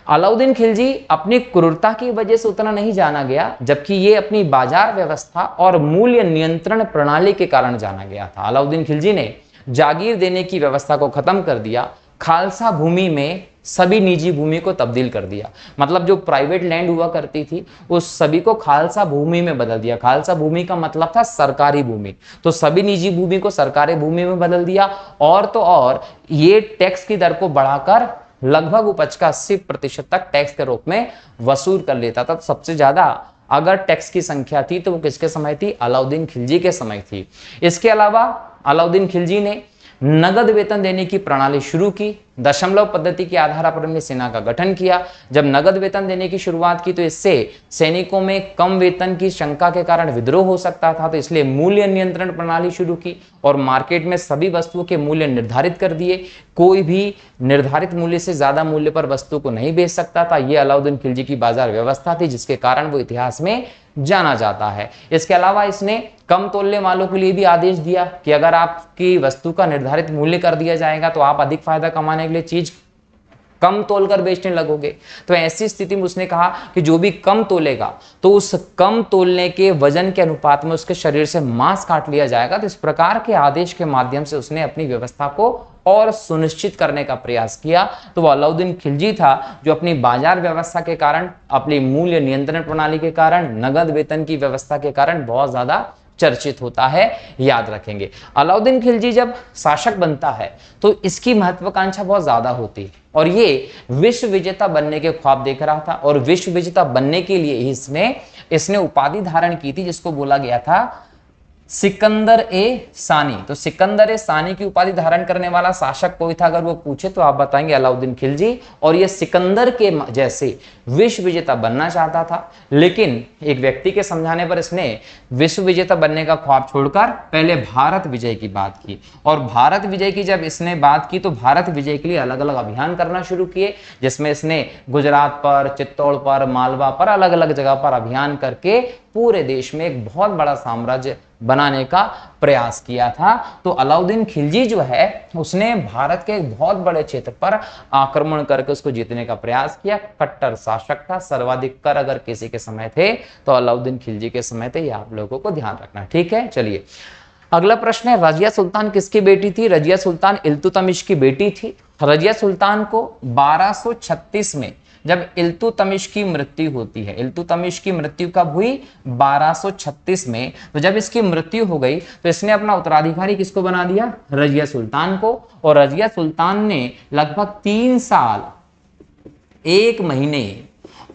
अलाउद्दीन खिलजी अपनी क्रूरता की वजह से उतना नहीं जाना गया, जबकि ये अपनी बाजार व्यवस्था और मूल्य नियंत्रण प्रणाली के कारण जाना गया था। अलाउद्दीन खिलजी ने जागीर देने की व्यवस्था को खत्म कर दिया, खालसा भूमि में सभी निजी भूमि को तब्दील कर दिया। मतलब जो प्राइवेट लैंड हुआ करती थी उस सभी को खालसा भूमि में बदल दिया। खालसा भूमि का मतलब था सरकारी भूमि, तो सभी निजी भूमि को सरकारी भूमि में बदल दिया। और तो और ये टैक्स की दर को बढ़ाकर लगभग उपज का 80% तक टैक्स के रूप में वसूल कर लेता था। सबसे ज्यादा अगर टैक्स की संख्या थी तो वो किसके समय थी? अलाउद्दीन खिलजी के समय थी। इसके अलावा अलाउद्दीन खिलजी ने नगद वेतन देने की प्रणाली शुरू की। दशमलव पद्धति के आधार पर हमने सेना का गठन किया। जब नगद वेतन देने की शुरुआत की तो इससे सैनिकों में कम वेतन की शंका के कारण विद्रोह हो सकता था, तो इसलिए मूल्य नियंत्रण प्रणाली शुरू की और मार्केट में सभी वस्तुओं के मूल्य निर्धारित कर दिए। कोई भी निर्धारित मूल्य से ज्यादा मूल्य पर वस्तु को नहीं बेच सकता था। यह अलाउद्दीन खिलजी की बाजार व्यवस्था थी, जिसके कारण वो इतिहास में जाना जाता है। इसके अलावा इसने कम तोलने वालों के लिए भी आदेश दिया कि अगर आपकी वस्तु का निर्धारित मूल्य कर दिया जाएगा तो आप अधिक फायदा कमाने के लिए चीज कम तोलकर बेचने लगोगे। तो ऐसी स्थिति में उसने कहा कि जो भी कम तोलेगा तो उस कम तोलने के वजन के अनुपात में उसके शरीर से मांस काट लिया जाएगा। तो इस प्रकार के आदेश के माध्यम से उसने अपनी व्यवस्था को और सुनिश्चित करने का प्रयास किया। तो वो अलाउद्दीन खिलजी था जो अपनी बाजार व्यवस्था के कारण, अपनी मूल्य नियंत्रण प्रणाली के कारण, नगद वेतन की व्यवस्था के कारण बहुत ज्यादा चर्चित होता है। याद रखेंगे, अलाउद्दीन खिलजी जब शासक बनता है तो इसकी महत्वाकांक्षा बहुत ज्यादा होती है और ये विश्व विजेता बनने के ख्वाब देख रहा था और विश्व विजेता बनने के लिए इसने उपाधि धारण की थी जिसको बोला गया था सिकंदर ए सानी। तो सिकंदर ए सानी की उपाधि धारण करने वाला शासक कोई था, अगर वो पूछे तो आप बताएंगे अलाउद्दीन खिलजी। और ये सिकंदर के जैसे विश्व विजेता बनना चाहता था, लेकिन एक व्यक्ति के समझाने पर इसने विश्व विजेता बनने का ख्वाब छोड़कर पहले भारत विजय की बात की। और भारत विजय की जब इसने बात की तो भारत विजय के लिए अलग अलग अभियान करना शुरू किए, जिसमें इसने गुजरात पर, चित्तौड़ पर, मालवा पर, अलग अलग जगह पर अभियान करके पूरे देश में एक बहुत बड़ा साम्राज्य बनाने का प्रयास किया था। तो अलाउद्दीन खिलजी जो है उसने भारत के एक बहुत बड़े क्षेत्र पर आक्रमण करके उसको जीतने का प्रयास किया। कट्टर शासक था, सर्वाधिक कर अगर किसी के समय थे तो अलाउद्दीन खिलजी के समय थे। ये आप लोगों को ध्यान रखना, ठीक है। चलिए अगला प्रश्न है, रजिया सुल्तान किसकी बेटी थी? रजिया सुल्तान इल्तुतमिश की बेटी थी। रजिया सुल्तान को 1236 में जब इल्तुतमिश की मृत्यु होती है, इल्तुतमिश की मृत्यु कब हुई? 1236 में। तो जब इसकी मृत्यु हो गई तो इसने अपना उत्तराधिकारी किसको बना दिया? रजिया सुल्तान को। और रजिया सुल्तान ने लगभग 3 साल 1 महीने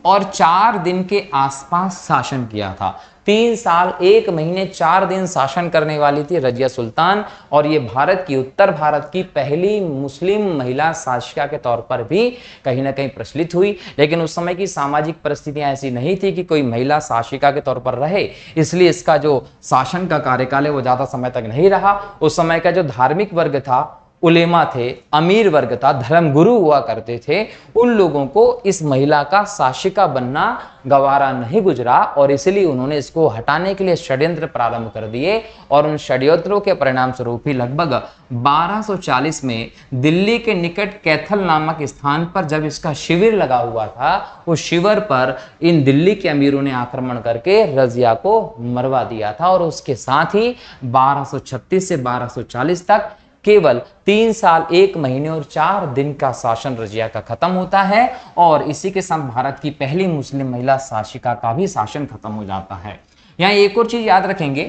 और 4 दिन के आसपास शासन किया था। 3 साल 1 महीने 4 दिन शासन करने वाली थी रजिया सुल्तान। और ये भारत की, उत्तर भारत की पहली मुस्लिम महिला शासिका के तौर पर भी कहीं ना कहीं प्रचलित हुई। लेकिन उस समय की सामाजिक परिस्थितियां ऐसी नहीं थी कि कोई महिला शासिका के तौर पर रहे, इसलिए इसका जो शासन का कार्यकाल है वो ज्यादा समय तक नहीं रहा। उस समय का जो धार्मिक वर्ग था, उलेमा थे, अमीर वर्ग था, धर्मगुरु हुआ करते थे, उन लोगों को इस महिला का शासिका बनना गवारा नहीं गुजरा और इसलिए उन्होंने इसको हटाने के लिए षड्यंत्र प्रारंभ कर दिए। और उन षड्यंत्रों के परिणाम स्वरूप ही लगभग 1240 में दिल्ली के निकट कैथल नामक स्थान पर जब इसका शिविर लगा हुआ था, उस शिविर पर इन दिल्ली के अमीरों ने आक्रमण करके रजिया को मरवा दिया था। और उसके साथ ही 1236 से 1240 तक केवल 3 साल 1 महीने और 4 दिन का शासन रजिया का खत्म होता है और इसी के साथ भारत की पहली मुस्लिम महिला शासिका का भी शासन खत्म हो जाता है। यहाँ एक और चीज याद रखेंगे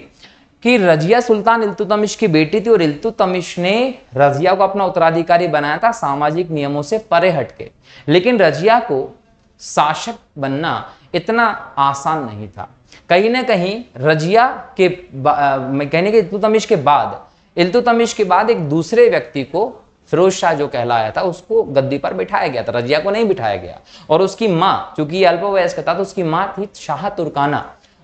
कि रजिया सुल्तान इल्तुतमिश की बेटी थी और इल्तुतमिश ने रजिया को अपना उत्तराधिकारी बनाया था सामाजिक नियमों से परे हटके। लेकिन रजिया को शासक बनना इतना आसान नहीं था। कहीं ना कहीं रजिया के कहने के इल्तुतमिश के बाद एक दूसरे व्यक्ति को, फिरोज शाह जो कहलाया था, उसको गद्दी पर बिठाया गया था, रजिया को नहीं बिठाया गया। और उसकी माँ, चूंकि अल्पवयस्क था तो उसकी माँ थी शाह तुर्काना,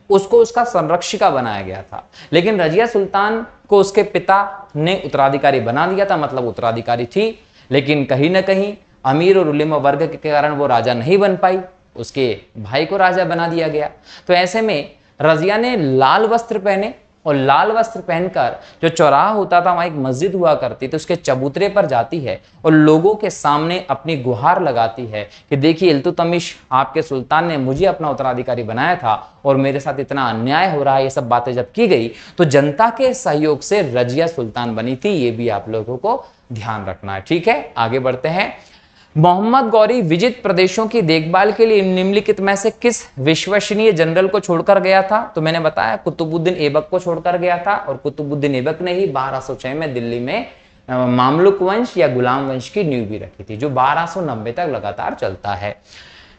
उसको उसका संरक्षिका बनाया गया था। लेकिन रजिया सुल्तान को उसके पिता ने उत्तराधिकारी बना दिया था, मतलब उत्तराधिकारी थी, लेकिन कहीं ना कहीं अमीर और उलेमा वर्ग के कारण वो राजा नहीं बन पाई, उसके भाई को राजा बना दिया गया। तो ऐसे में रजिया ने लाल वस्त्र पहने और लाल वस्त्र पहनकर जो चौराहा होता था वहां एक मस्जिद हुआ करती थी, उसके चबूतरे पर जाती है और लोगों के सामने अपनी गुहार लगाती है कि देखिए इल्तुतमिश आपके सुल्तान ने मुझे अपना उत्तराधिकारी बनाया था और मेरे साथ इतना अन्याय हो रहा है। ये सब बातें जब की गई तो जनता के सहयोग से रजिया सुल्तान बनी थी। ये भी आप लोगों को ध्यान रखना है, ठीक है। आगे बढ़ते हैं। मोहम्मद गौरी विजित प्रदेशों की देखभाल के लिए निम्नलिखित में से किस विश्वसनीय जनरल को छोड़कर गया था? तो मैंने बताया कुतुबुद्दीन ऐबक को छोड़कर गया था और कुतुबुद्दीन ऐबक ने ही 1206 में दिल्ली में मामलुक वंश या गुलाम वंश की नींव भी रखी थी, जो 1290 तक लगातार चलता है।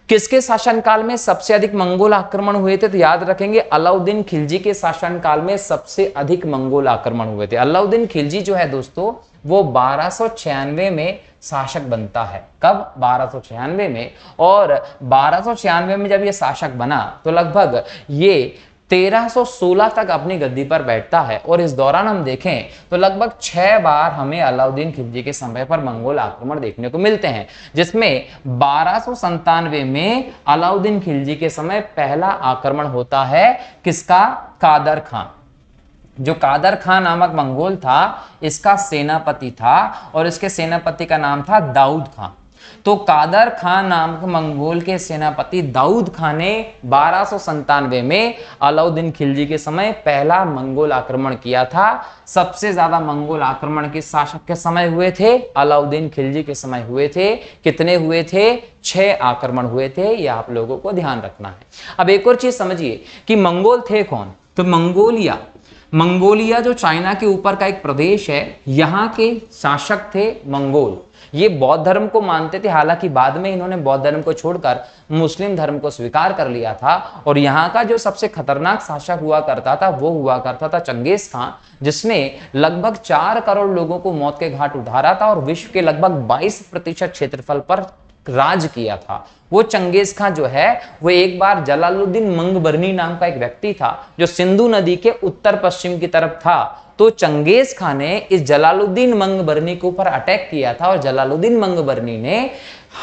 किसके शासनकाल में सबसे अधिक मंगोल आक्रमण हुए थे? तो याद रखेंगे अलाउद्दीन खिलजी के शासनकाल में सबसे अधिक मंगोल आक्रमण हुए थे। अलाउद्दीन खिलजी जो है दोस्तों वो 1296 में शासक बनता है। कब? 1296 में। और 1296 में जब ये शासक बना तो लगभग ये 1316 तक अपनी गद्दी पर बैठता है। और इस दौरान हम देखें तो लगभग 6 बार हमें अलाउद्दीन खिलजी के समय पर मंगोल आक्रमण देखने को मिलते हैं, जिसमें 1297 में अलाउद्दीन खिलजी के समय पहला आक्रमण होता है। किसका? कादर खान। जो कादर खान नामक मंगोल था, इसका सेनापति था और इसके सेनापति का नाम था दाऊद खान। तो कादर खान नामक मंगोल के सेनापति दाऊद खान ने 1297 में अलाउद्दीन खिलजी के समय पहला मंगोल आक्रमण किया था। सबसे ज्यादा मंगोल आक्रमण किस शासक के समय हुए थे? अलाउद्दीन खिलजी के समय हुए थे। कितने हुए थे? 6 आक्रमण हुए थे। यह आप लोगों को ध्यान रखना है। अब एक और चीज समझिए कि मंगोल थे कौन? तो मंगोलिया जो चाइना के ऊपर का एक प्रदेश है, यहाँ के शासक थे मंगोल। ये बौद्ध धर्म को मानते थे, हालांकि बाद में इन्होंने बौद्ध धर्म को छोड़कर मुस्लिम धर्म को स्वीकार कर लिया था। और यहाँ का जो सबसे खतरनाक शासक हुआ करता था वो हुआ करता था चंगेज खान, जिसने लगभग 4 करोड़ लोगों को मौत के घाट उतारा था और विश्व के लगभग 22% क्षेत्रफल पर राज किया था। वो चंगेज खान जो है वो एक बार जलालुद्दीन मंगबरनी नाम का एक व्यक्ति था जो सिंधु नदी के उत्तर पश्चिम की तरफ था। तो चंगेज खान ने इस जलालुद्दीन मंगबरनी के ऊपर अटैक किया था और जलालुद्दीन मंगबरनी ने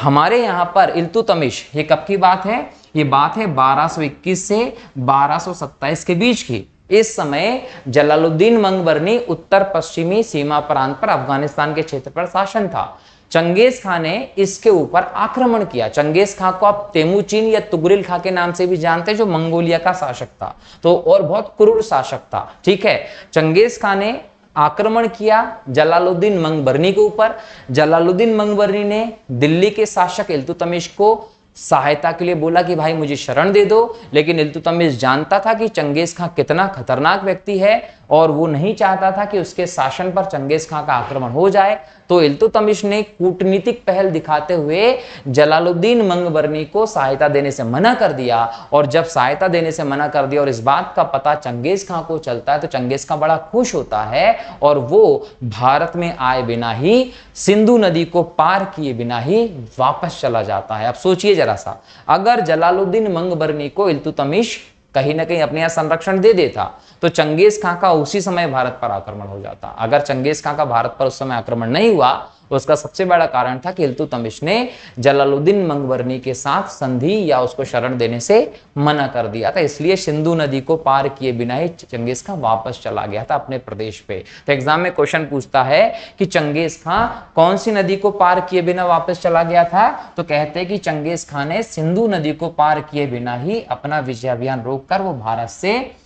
हमारे यहाँ पर इल्तुतमिश, ये कब की बात है? ये बात है 1221 से 1227 के बीच की। इस समय जलालुद्दीन मंगबरनी उत्तर पश्चिमी सीमा प्रांत पर अफगानिस्तान के क्षेत्र पर शासन था। चंगेज खान ने इसके ऊपर आक्रमण किया। चंगेज खान को आप तेमुचिन या तुगरिल खां के नाम से भी जानते हैं, जो मंगोलिया का शासक था, तो और बहुत क्रूर शासक था। ठीक है, चंगेज खान ने आक्रमण किया जलालुद्दीन मंगबरनी के ऊपर। जलालुद्दीन मंगबरनी ने दिल्ली के शासक इल्तुतमिश को सहायता के लिए बोला कि भाई मुझे शरण दे दो, लेकिन इल्तुतमिश जानता था कि चंगेज खान कितना खतरनाक व्यक्ति है और वो नहीं चाहता था कि उसके शासन पर चंगेज खान का आक्रमण हो जाए। तो इल्तुतमिश ने कूटनीतिक पहल दिखाते हुए जलालुद्दीन मंगबरनी को सहायता देने से मना कर दिया। और जब सहायता देने से मना कर दिया और इस बात का पता चंगेज खान को चलता है तो चंगेज खान बड़ा खुश होता है और वो भारत में आए बिना ही, सिंधु नदी को पार किए बिना ही वापस चला जाता है। अब सोचिए जरा सा, अगर जलालुद्दीन मंगबरनी को इल्तुतमिश कहीं ना कहीं अपने यहाँ संरक्षण दे देता तो चंगेज खान का उसी समय भारत पर आक्रमण हो जाता। अगर चंगेज खान का भारत पर उस समय आक्रमण नहीं हुआ तो उसका सबसे बड़ा कारण था कि इल्तुतमिश ने जलालुद्दीन मंगबरनी के साथ संधि या उसको शरण देने से मना कर दिया था। इसलिए सिंधु नदी को पार किए बिना ही चंगेज खान वापस चला गया था अपने प्रदेश पे। तो एग्जाम में क्वेश्चन पूछता है कि चंगेज खान कौन सी नदी को पार किए बिना वापस चला गया था? तो कहते हैं कि चंगेज खान ने सिंधु नदी को पार किए बिना ही अपना विजय अभियान रोककर वो भारत से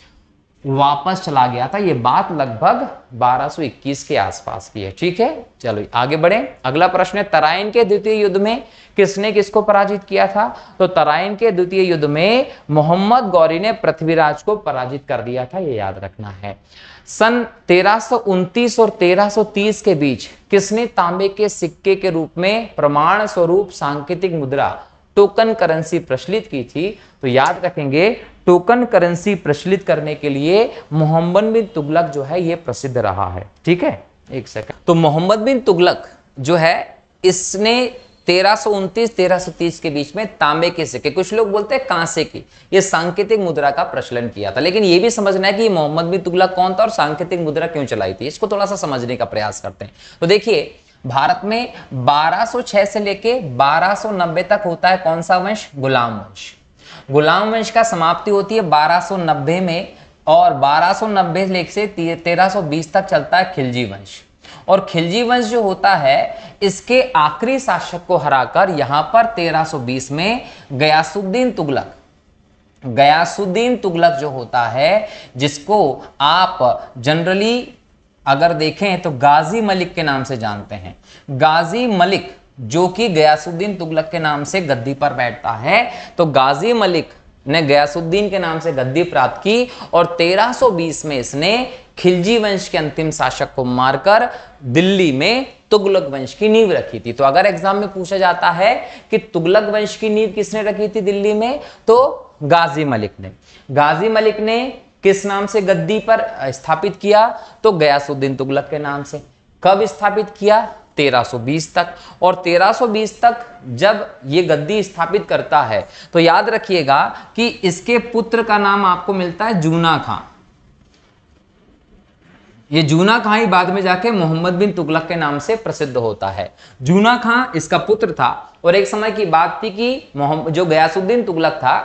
वापस चला गया था। ये बात लगभग 1221 के आसपास की है। ठीक है, चलो आगे बढ़े। अगला प्रश्न है, तराइन के द्वितीय युद्ध में किसने किसको पराजित किया था? तो तराइन के द्वितीय युद्ध में मोहम्मद गौरी ने पृथ्वीराज को पराजित कर दिया था, ये याद रखना है। सन 1329 और 1330 के बीच किसने तांबे के सिक्के के रूप में प्रमाण स्वरूप सांकेतिक मुद्रा टोकन करेंसी प्रचलित की थी? तो याद रखेंगे, टोकन करेंसी प्रचलित करने के लिए मोहम्मद बिन तुगलक जो है ये प्रसिद्ध रहा है। ठीक है, एक सेकंड। तो मोहम्मद बिन तुगलक जो है इसने 1329-1330 के बीच में तांबे के सिक्के, कुछ लोग बोलते हैं कांसे की, ये सांकेतिक मुद्रा का प्रचलन किया था। लेकिन ये भी समझना है कि मोहम्मद बिन तुगलक कौन था और सांकेतिक मुद्रा क्यों चलाई थी, इसको थोड़ा सा समझने का प्रयास करते हैं। तो देखिए, भारत में 1206 से लेके 1290 तक होता है कौन सा वंश? गुलाम वंश। गुलाम वंश का समाप्ति होती है 1290 में और 1290 से 1320 तक चलता है खिलजी वंश। और खिलजी वंश जो होता है इसके आखिरी शासक को हराकर यहां पर 1320 में गयासुद्दीन तुगलक जो होता है, जिसको आप जनरली अगर देखें तो गाजी मलिक के नाम से जानते हैं। गाजी मलिक जो कि गयासुद्दीन तुगलक के नाम से गद्दी पर बैठता है। तो गाजी मलिक ने गयासुद्दीन के नाम से गद्दी प्राप्त की और 1320 में इसने खिलजी वंश के अंतिम शासक को मारकर दिल्ली में तुगलक वंश की नींव रखी थी। तो अगर एग्जाम में पूछा जाता है कि तुगलक वंश की नींव किसने रखी थी दिल्ली में, तो गाजी मलिक ने। गाजी मलिक ने किस नाम से गद्दी पर स्थापित किया? तो गयासुद्दीन तुगलक के नाम से। कब स्थापित किया? 1320 तक। और 1320 तक जब ये गद्दी स्थापित करता है तो याद रखिएगा कि इसके पुत्र का नाम आपको मिलता है जूना खां। ये जूना खां ही बाद में जाके मोहम्मद बिन तुगलक के नाम से प्रसिद्ध होता है। जूना खां इसका पुत्र था और एक समय की बात थी कि जो गयासुद्दीन तुगलक था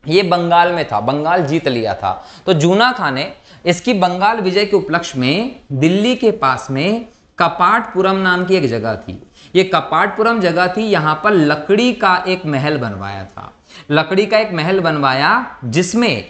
ये बंगाल में था, बंगाल जीत लिया था। तो जूना खां ने इसकी बंगाल विजय के उपलक्ष्य में दिल्ली के पास में कपाटपुरम नाम की एक जगह थी। ये कपाटपुरम जगह थी, यहां पर लकड़ी का एक महल बनवाया था। लकड़ी का एक महल बनवाया जिसमें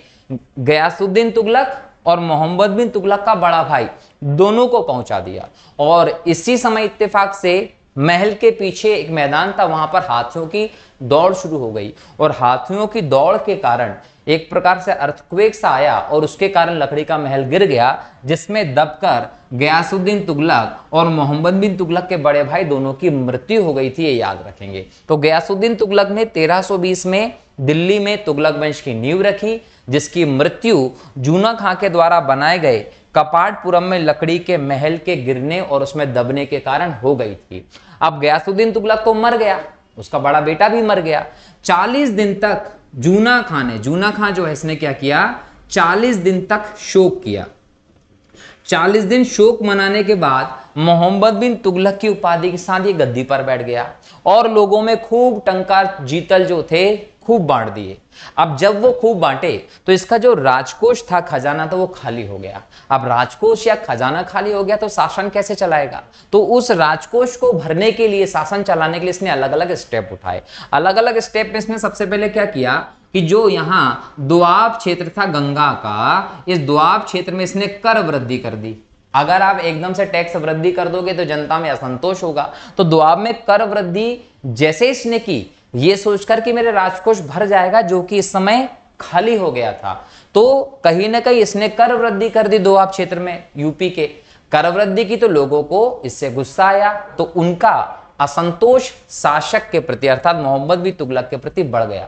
गयासुद्दीन तुगलक और मोहम्मद बिन तुगलक का बड़ा भाई दोनों को पहुंचा दिया। और इसी समय इत्तेफाक से महल के पीछे एक मैदान था, वहां पर हाथियों की दौड़ शुरू हो गई और हाथियों की दौड़ के कारण एक प्रकार से अर्थक्वेक सा आया और उसके कारण लकड़ी का महल गिर गया, जिसमें दबकर गयासुद्दीन तुगलक और मोहम्मद बिन तुगलक के बड़े भाई दोनों की मृत्यु हो गई थी, ये याद रखेंगे। तो गयासुद्दीन तुगलक ने 1320 में दिल्ली में तुगलक वंश की नींव रखी, जिसकी मृत्यु जूना खां के द्वारा बनाए गए कपाटपुरम में लकड़ी के महल के गिरने और उसमें दबने के कारण हो गई थी। अब गयासुद्दीन तुगलक तो मर गया, उसका बड़ा बेटा भी मर गया। 40 दिन तक जूना खां जो है इसने क्या किया? 40 दिन तक शोक किया। 40 दिन शोक मनाने के बाद मोहम्मद बिन तुगलक की उपाधि के साथ ये गद्दी पर बैठ गया और लोगों में खूब टंकार जीतल जो थे खूब बांट दिए। अब जब वो खूब बांटे तो इसका जो राजकोष था, खजाना था, वो खाली हो गया। अब राजकोष या खजाना खाली हो गया तो शासन कैसे चलाएगा? तो उस राजकोष को भरने के लिए, शासन चलाने के लिए इसने अलग अलग स्टेप उठाए। अलग अलग स्टेप में इसने सबसे पहले क्या किया कि जो यहाँ दोआब क्षेत्र था गंगा का, इस दोआब क्षेत्र में इसने कर वृद्धि कर दी। अगर आप एकदम से टैक्स वृद्धि कर दोगे तो जनता में असंतोष होगा, तो दोआब में कर वृद्धि जैसे इसने की, ये सोचकर कि मेरे राजकोष भर जाएगा, जो कि इस समय खाली हो गया था, तो कहीं ना कहीं इसने कर वृद्धि कर दी दोआब क्षेत्र में। यूपी के कर वृद्धि की तो लोगों को इससे गुस्सा आया, तो उनका असंतोष शासक के प्रति अर्थात मोहम्मद बिन तुगलक के प्रति बढ़ गया।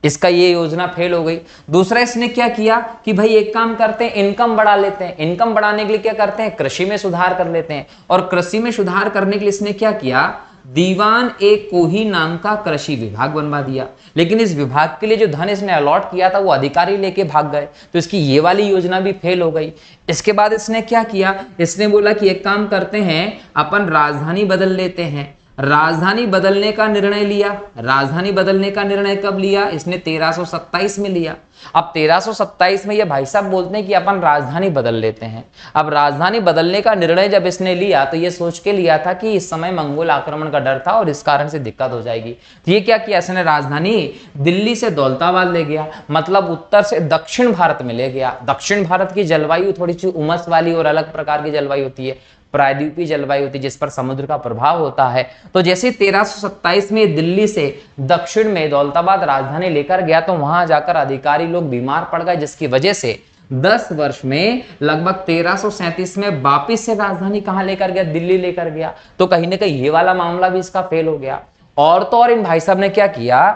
इसका ये योजना फेल हो गई। दूसरा इसने क्या किया कि भाई एक काम करते हैं, इनकम बढ़ा लेते हैं। इनकम बढ़ाने के लिए क्या करते हैं? कृषि में सुधार कर लेते हैं। और कृषि में सुधार करने के लिए इसने क्या किया? दीवान एक कोही नाम का कृषि विभाग बनवा दिया। लेकिन इस विभाग के लिए जो धन इसने अलॉट किया था वो अधिकारी लेके भाग गए, तो इसकी ये वाली योजना भी फेल हो गई। इसके बाद इसने क्या किया? इसने बोला कि एक काम करते हैं, अपन राजधानी बदल लेते हैं। राजधानी बदलने का निर्णय लिया। राजधानी बदलने का निर्णय कब लिया? इसने 1327 में लिया। अब 1327 में ये भाई साहब बोलते हैं कि अपन राजधानी बदल लेते हैं। अब राजधानी बदलने का निर्णय जब इसने लिया तो ये सोच के लिया था कि इस समय मंगोल आक्रमण का डर था और इस कारण से दिक्कत हो जाएगी। तो ये क्या किया इसने? राजधानी दिल्ली से दौलताबाद ले गया, मतलब उत्तर से दक्षिण भारत में ले गया। दक्षिण भारत की जलवायु थोड़ी सी उमस वाली और अलग प्रकार की जलवायु होती है, प्रायद्वीपीय जलवायु होती है, जिस पर समुद्र का प्रभाव होता है। तो जैसे 1327 में दिल्ली से दक्षिण में दौलताबाद राजधानी लेकर गया तो वहां जाकर अधिकारी लोग बीमार पड़ गए, जिसकी वजह से 10 वर्ष में लगभग 1337 में वापिस से राजधानी कहां लेकर गया? दिल्ली लेकर गया। तो कहीं ना कहीं ये वाला मामला भी इसका फेल हो गया। और तो और इन भाई साहब ने क्या किया?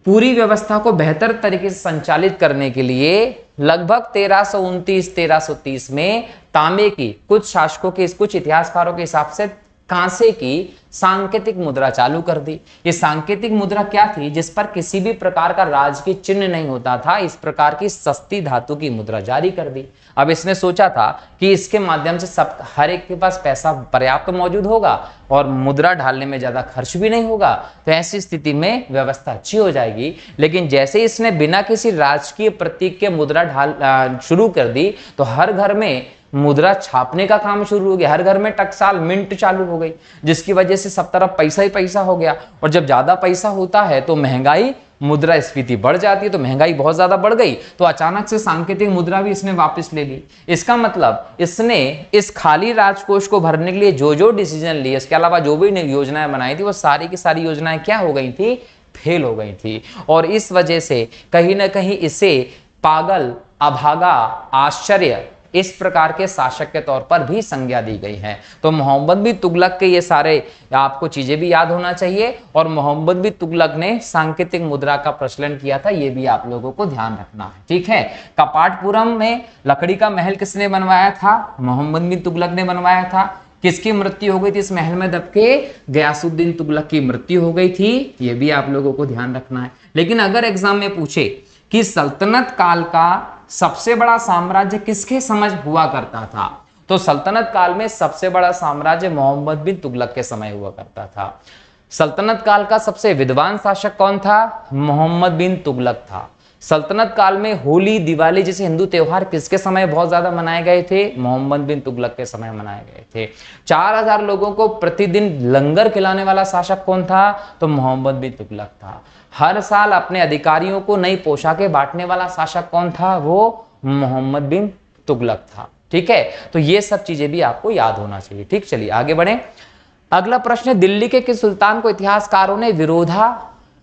पूरी व्यवस्था को बेहतर तरीके से संचालित करने के लिए लगभग 1329-1330 में तांबे की, कुछ शासकों के, कुछ इतिहासकारों के हिसाब से कांसे की सांकेतिक मुद्रा चालू कर दी। ये सांकेतिक मुद्रा क्या थी? जिस पर किसी भी प्रकार का राज की चिन्ह नहीं होता था, इस प्रकार की सस्ती धातु की मुद्रा जारी कर दी। अब इसने सोचा था कि इसके माध्यम से सब, हर एक के पास पैसा पर्याप्त मौजूद होगा और मुद्रा ढालने में ज्यादा खर्च भी नहीं होगा, तो ऐसी स्थिति में व्यवस्था अच्छी हो जाएगी। लेकिन जैसे इसने बिना किसी राजकीय प्रतीक के मुद्रा ढाल शुरू कर दी तो हर घर में मुद्रा छापने का काम शुरू हो गया। हर घर में टकसाल, मिंट चालू हो गई, जिसकी वजह से सब तरफ पैसा ही पैसा हो गया। और जब ज्यादा पैसा होता है तो महंगाई, मुद्रास्फीति बढ़ जाती है, तो महंगाई बहुत ज्यादा बढ़ गई, तो अचानक से सांकेतिक मुद्रा भी इसने वापस ले ली। इसका मतलब इसने इस खाली राजकोष को भरने के लिए जो जो डिसीजन लिए, इसके अलावा जो भी योजनाएं बनाई थी, वो सारी की सारी योजनाएं क्या हो गई थी? फेल हो गई थी। और इस वजह से कहीं ना कहीं इसे पागल, अभागा, आश्चर्य, इस प्रकार के शासक के तौर पर भी संज्ञा दी गई है। तो मोहम्मद बिन तुगलक के ये सारे आपको चीजें भी याद होना चाहिए। और मोहम्मद बिन तुगलक ने सांकेतिक मुद्रा का प्रचलन किया था, ये भी आप लोगों को ध्यान रखना है, ठीक है। कपाटपुरम में लकड़ी का महल किसने बनवाया था? मोहम्मद बिन तुगलक ने बनवाया था। किसकी मृत्यु हो गई थी इस महल में दब के? गयासुद्दीन तुगलक की मृत्यु हो गई थी। ये भी आप लोगों को ध्यान रखना है। लेकिन अगर एग्जाम में पूछे कि सल्तनत काल का सबसे बड़ा साम्राज्य किसके समय हुआ करता था, तो सल्तनत काल में सबसे बड़ा साम्राज्य मोहम्मद बिन तुगलक के समय हुआ करता था। सल्तनत काल का सबसे विद्वान शासक कौन था? मोहम्मद बिन तुगलक था। सल्तनत काल में होली, दिवाली जैसे हिंदू त्योहार किसके समय बहुत ज्यादा मनाए गए थे? मोहम्मद बिन तुगलक के समय मनाए गए थे। 4000 लोगों को प्रतिदिन लंगर खिलाने वाला शासक कौन था? तो मोहम्मद बिन तुगलक था। हर साल अपने अधिकारियों को नई पोशाकें बांटने वाला शासक कौन था? वो मोहम्मद बिन तुगलक था। ठीक है, तो ये सब चीजें भी आपको याद होना चाहिए। ठीक, चलिए आगे बढ़े। अगला प्रश्न है, दिल्ली के किस सुल्तान को इतिहासकारों ने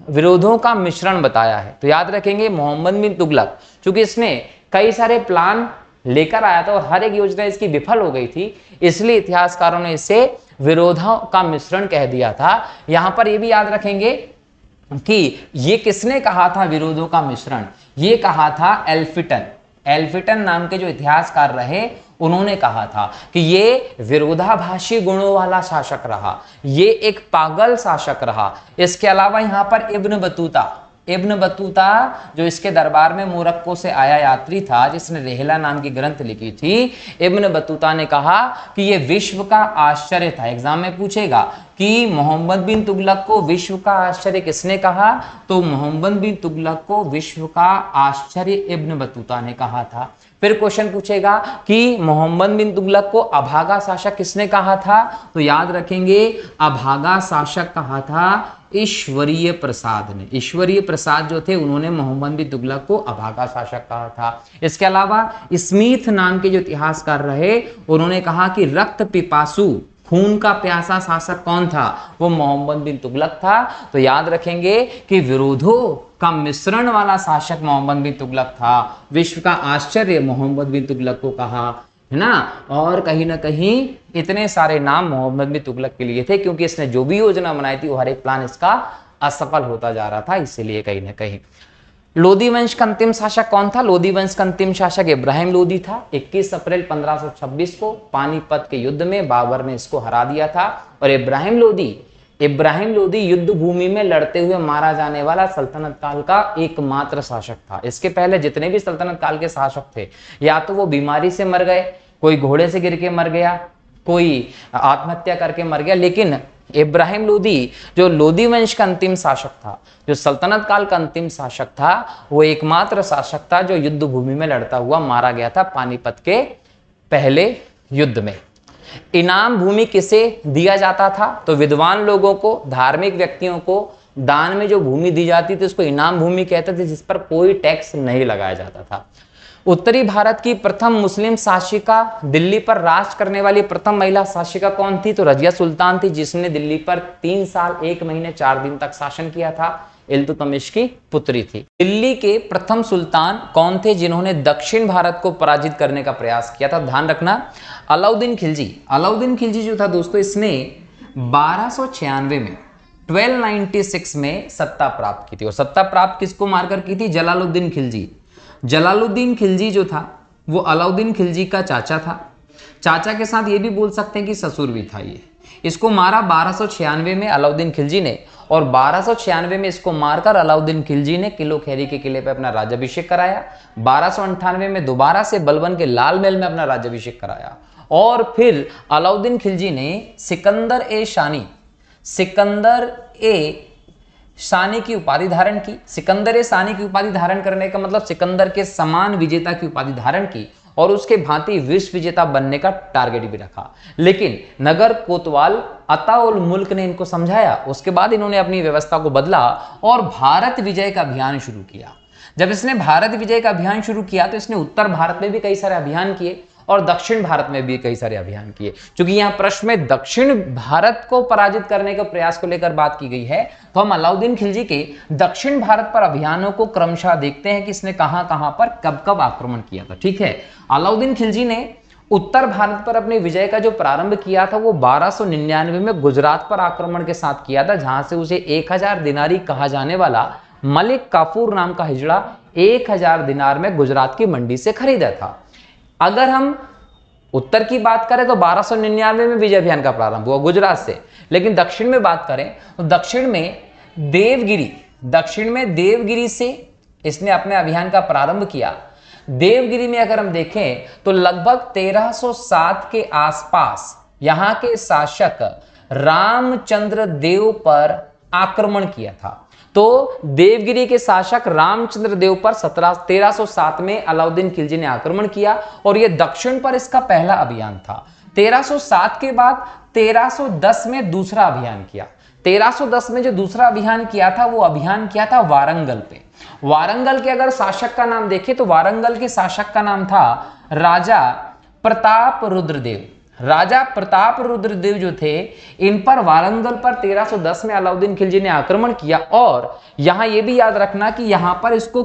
विरोधों का मिश्रण बताया है? तो याद रखेंगे मोहम्मद बिन तुगलक, क्योंकि इसने कई सारे प्लान लेकर आया था और हर एक योजना इसकी विफल हो गई थी, इसलिए इतिहासकारों ने इसे विरोधों का मिश्रण कह दिया था। यहां पर यह भी याद रखेंगे कि ये किसने कहा था विरोधों का मिश्रण? ये कहा था एल्फिटन नाम के जो इतिहासकार रहे, उन्होंने कहा था कि ये विरोधाभासी गुणों वाला शासक रहा, ये एक पागल शासक रहा। इसके अलावा यहां पर इब्न बतूता जो इसके दरबार में मोरक्को से आया यात्री था, जिसने रेहला नाम की ग्रंथ लिखी थी, इब्न बतूता ने कहा कि ये विश्व का आश्चर्य था। एग्जाम में पूछेगा कि मोहम्मद बिन तुगलक को विश्व का आश्चर्य किसने कहा? तो मोहम्मद बिन तुगलक को विश्व का आश्चर्य इब्न बतूता ने कहा था। फिर क्वेश्चन पूछेगा कि मोहम्मद बिन तुगलक को अभागा शासक किसने कहा था? तो याद रखेंगे अभागा शासक कहा था ईश्वरीय प्रसाद ने। ईश्वरीय प्रसाद जो थे, उन्होंने मोहम्मद बिन तुगलक को अभागा शासक कहा था। इसके अलावा स्मिथ नाम के जो इतिहासकार रहे, उन्होंने कहा कि रक्त पिपासु, खून का प्यासा शासक कौन था? वो मोहम्मद बिन तुगलक था। तो याद रखेंगे कि विरोधों का मिश्रण वाला शासक मोहम्मद बिन तुगलक था। विश्व का आश्चर्य मोहम्मद बिन तुगलक को कहा, है ना। और कहीं ना कहीं इतने सारे नाम मोहम्मद बिन तुगलक के लिए थे, क्योंकि इसने जो भी योजना बनाई थी वो हर एक प्लान इसका असफल होता जा रहा था, इसीलिए कहीं ना कहीं। लोदी वंश का अंतिम शासक कौन था? लोदी वंश का अंतिम शासक इब्राहिम लोदी था। 21 अप्रैल 1526 को पानीपत के युद्ध में बाबर ने इसको हरा दिया था। और इब्राहिम लोदी युद्ध भूमि में लड़ते हुए मारा जाने वाला सल्तनत काल का एकमात्र शासक था। इसके पहले जितने भी सल्तनत काल के शासक थे, या तो वो बीमारी से मर गए, कोई घोड़े से गिर के मर गया, कोई आत्महत्या करके मर गया, लेकिन इब्राहिम लोदी जो लोदी वंश का अंतिम शासक था, जो सल्तनत काल का अंतिम शासक था, वो एकमात्र शासक था जो युद्ध भूमि में लड़ता हुआ मारा गया था पानीपत के पहले युद्ध में। इनाम भूमि किसे दिया जाता था? तो विद्वान लोगों को, धार्मिक व्यक्तियों को दान में जो भूमि दी जाती थी उसको इनाम भूमि कहते थे, जिस पर कोई टैक्स नहीं लगाया जाता था। उत्तरी भारत की प्रथम मुस्लिम शासिका, दिल्ली पर राज करने वाली प्रथम महिला शासिका कौन थी? तो रजिया सुल्तान थी, जिसने दिल्ली पर 3 साल 1 महीने 4 दिन तक शासन किया था। इल्तुतमिश की पुत्री थी। दिल्ली के प्रथम सुल्तान कौन थे जिन्होंने दक्षिण भारत को पराजित करने का प्रयास किया था? ध्यान रखना, अलाउद्दीन खिलजी। अलाउद्दीन खिलजी जो था दोस्तों, इसने 1296 में 1296 में सत्ता प्राप्त की थी। और सत्ता प्राप्त किसको मारकर की थी? जलालुद्दीन खिलजी। जलालुद्दीन खिलजी जो था वो अलाउद्दीन खिलजी का चाचा था। चाचा के साथ ये भी बोल सकते हैं कि ससुर भी था। ये इसको मारा 1296 में अलाउद्दीन खिलजी ने, और 1296 में इसको मारकर अलाउद्दीन खिलजी ने किलो खैरी के किले पे अपना राज्याभिषेक कराया। 1298 में दोबारा से बलबन के लाल महल में अपना राज्याभिषेक कराया। और फिर अलाउद्दीन खिलजी ने सिकंदर ए शानी की उपाधि धारण की। सिकंदर ए शानी की उपाधि धारण करने का मतलब सिकंदर के समान विजेता की उपाधि धारण की, और उसके भांति विश्व विजेता बनने का टारगेट भी रखा। लेकिन नगर कोतवाल अताउल मुल्क ने इनको समझाया। उसके बाद इन्होंने अपनी व्यवस्था को बदला और भारत विजय का अभियान शुरू किया। जब इसने भारत विजय का अभियान शुरू किया तो इसने उत्तर भारत में भी कई सारे अभियान किए और दक्षिण भारत में भी कई सारे अभियान किए। क्योंकि यहां प्रश्न में दक्षिण भारत को पराजित करने के प्रयास को लेकर बात की गई है, तो हम अलाउद्दीन खिलजी के दक्षिण भारत पर अभियानों को क्रमशः देखते हैं कि इसने कहां कहां पर कब कब आक्रमण किया था। ठीक है, अलाउद्दीन खिलजी ने उत्तर भारत पर अपनी विजय का जो प्रारंभ किया था वो 1299 में गुजरात पर आक्रमण के साथ किया था, जहां से उसे 1000 दिनारी कहा जाने वाला मलिक काफूर नाम का हिजड़ा 1000 दिनार में गुजरात की मंडी से खरीदा था। अगर हम उत्तर की बात करें तो 1299 में विजय अभियान का प्रारंभ हुआ गुजरात से, लेकिन दक्षिण में बात करें तो दक्षिण में देवगिरी से इसने अपने अभियान का प्रारंभ किया। देवगिरी में अगर हम देखें तो लगभग 1307 के आसपास यहां के शासक रामचंद्र देव पर आक्रमण किया था। तो देवगिरी के शासक रामचंद्र देव पर 1307 में अलाउद्दीन खिलजी ने आक्रमण किया और यह दक्षिण पर इसका पहला अभियान था। 1307 के बाद 1310 में दूसरा अभियान किया। 1310 में जो दूसरा अभियान किया था वो अभियान किया था वारंगल पे। वारंगल के अगर शासक का नाम देखें तो वारंगल के शासक का नाम था राजा प्रताप रुद्रदेव। राजा प्रताप रुद्रदेव जो थे, इन पर वारंगल पर 1310 में अलाउद्दीन खिलजी ने आक्रमण किया। और यहां यह भी याद रखना कि यहां पर इसको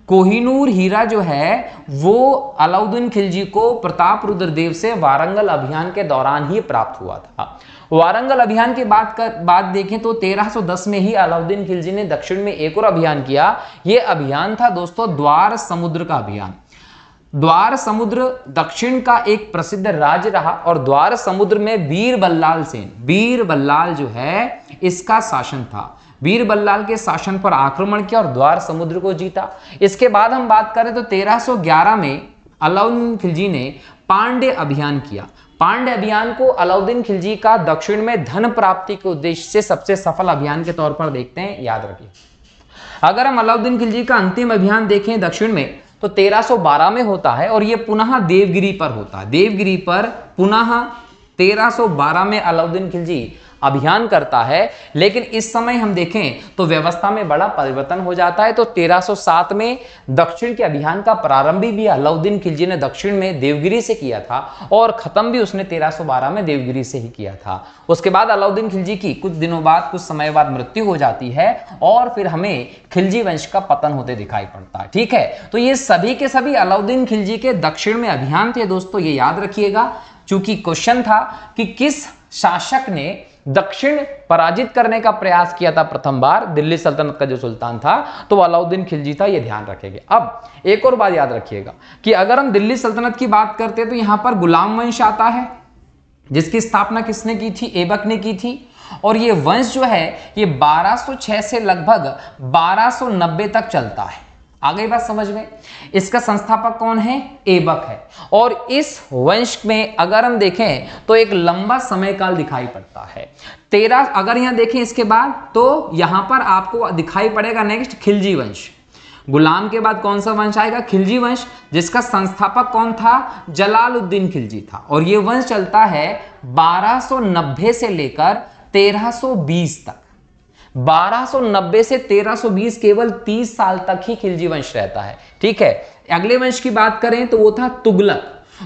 कोहिनूर हीरा जो है वो अलाउद्दीन खिलजी को प्रताप रुद्रदेव से वारंगल अभियान के दौरान ही प्राप्त हुआ था। वारंगल अभियान की बात देखें तो 1310 में ही अलाउद्दीन खिलजी ने दक्षिण में एक और अभियान किया। यह अभियान था दोस्तों द्वार समुद्र का अभियान। द्वार समुद्र दक्षिण का एक प्रसिद्ध राज्य रहा और द्वार समुद्र में वीर बल्लाल जो है इसका शासन था। वीर बल्लाल के शासन पर आक्रमण किया और द्वार समुद्र को जीता। इसके बाद हम बात करें तो 1311 में अलाउद्दीन खिलजी ने पांड्य अभियान किया। पांड्य अभियान को अलाउद्दीन खिलजी का दक्षिण में धन प्राप्ति के उद्देश्य से सबसे सफल अभियान के तौर पर देखते हैं, याद रखिए। अगर हम अलाउद्दीन खिलजी का अंतिम अभियान देखें दक्षिण में तो 1312 में होता है और यह पुनः देवगिरी पर होता है। देवगिरी पर पुनः 1312 में अलाउद्दीन खिलजी अभियान करता है, लेकिन इस समय हम देखें तो व्यवस्था में बड़ा परिवर्तन हो जाता है। तो 1307 में दक्षिण के अभियान का प्रारंभ भी अलाउद्दीन खिलजी ने दक्षिण में देवगिरी से किया था और खत्म भी उसने 1312 में देवगिरी से ही किया था। उसके बाद अलाउद्दीन खिलजी की कुछ समय बाद मृत्यु हो जाती है और फिर हमें खिलजी वंश का पतन होते दिखाई पड़ता है। ठीक है, तो ये सभी के सभी अलाउद्दीन खिलजी के दक्षिण में अभियान थे दोस्तों, ये याद रखिएगा। चूंकि क्वेश्चन था कि किस शासक ने दक्षिण पराजित करने का प्रयास किया था प्रथम बार, दिल्ली सल्तनत का जो सुल्तान था तो अलाउद्दीन खिलजी था, यह ध्यान रखेंगे। अब एक और बात याद रखिएगा कि अगर हम दिल्ली सल्तनत की बात करते हैं तो यहां पर गुलाम वंश आता है, जिसकी स्थापना किसने की थी? ऐबक ने की थी। और यह वंश जो है ये 1206 से लगभग 1290 तक चलता है। आ गई बात समझ में? इसका संस्थापक कौन है? ऐबक है। और इस वंश में अगर हम देखें तो एक लंबा समय काल दिखाई पड़ता है। 13 अगर यहां देखें इसके बाद तो यहां पर आपको दिखाई पड़ेगा नेक्स्ट खिलजी वंश। गुलाम के बाद कौन सा वंश आएगा? खिलजी वंश, जिसका संस्थापक कौन था? जलालुद्दीन खिलजी था। और यह वंश चलता है 1290 से लेकर 1320 तक। 1290 से 1320 केवल 30 साल तक ही खिलजी वंश रहता है। ठीक है, अगले वंश की बात करें तो वो था तुगलक,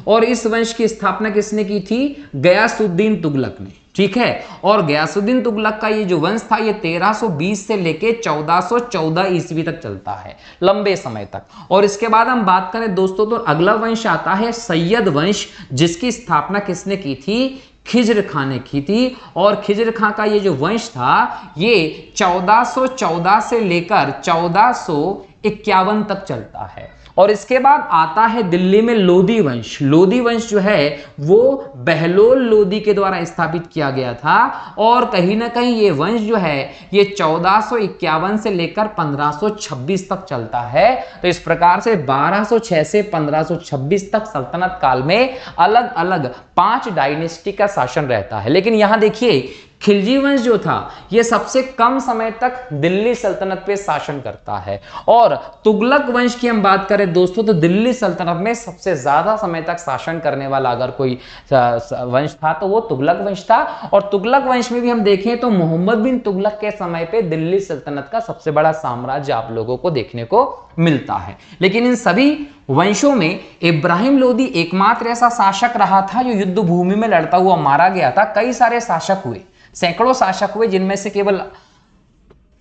और इस वंश की स्थापना किसने की थी? गयासुद्दीन तुगलक ने। ठीक है, और गयासुद्दीन तुगलक का ये जो वंश था ये 1320 से लेके 1414 ईस्वी तक चलता है, लंबे समय तक। और इसके बाद हम बात करें दोस्तों तो अगला वंश आता है सैयद वंश, जिसकी स्थापना किसने की थी? खिज्र खां ने की थी। और खिज्र खां का ये जो वंश था ये 1414 से लेकर 1451 तक चलता है। और इसके बाद आता है दिल्ली में लोधी वंश। लोधी वंश जो है वो बहलोल लोधी के द्वारा स्थापित किया गया था, और कहीं ना कहीं ये वंश जो है ये 1451 से लेकर 1526 तक चलता है। तो इस प्रकार से 1206 से 1526 तक सल्तनत काल में अलग अलग 5 डायनेस्टी का शासन रहता है। लेकिन यहां देखिए खिलजी वंश जो था यह सबसे कम समय तक दिल्ली सल्तनत पे शासन करता है। और तुगलक वंश की हम बात करें दोस्तों तो दिल्ली सल्तनत में सबसे ज्यादा समय तक शासन करने वाला अगर कोई वंश था तो वो तुगलक वंश था। और तुगलक वंश में भी हम देखें तो मोहम्मद बिन तुगलक के समय पे दिल्ली सल्तनत का सबसे बड़ा साम्राज्य आप लोगों को देखने को मिलता है। लेकिन इन सभी वंशों में इब्राहिम लोदी एकमात्र ऐसा शासक रहा था जो युद्ध भूमि में लड़ता हुआ मारा गया था। कई सारे शासक हुए, सैकड़ों शासक हुए, जिनमें से केवल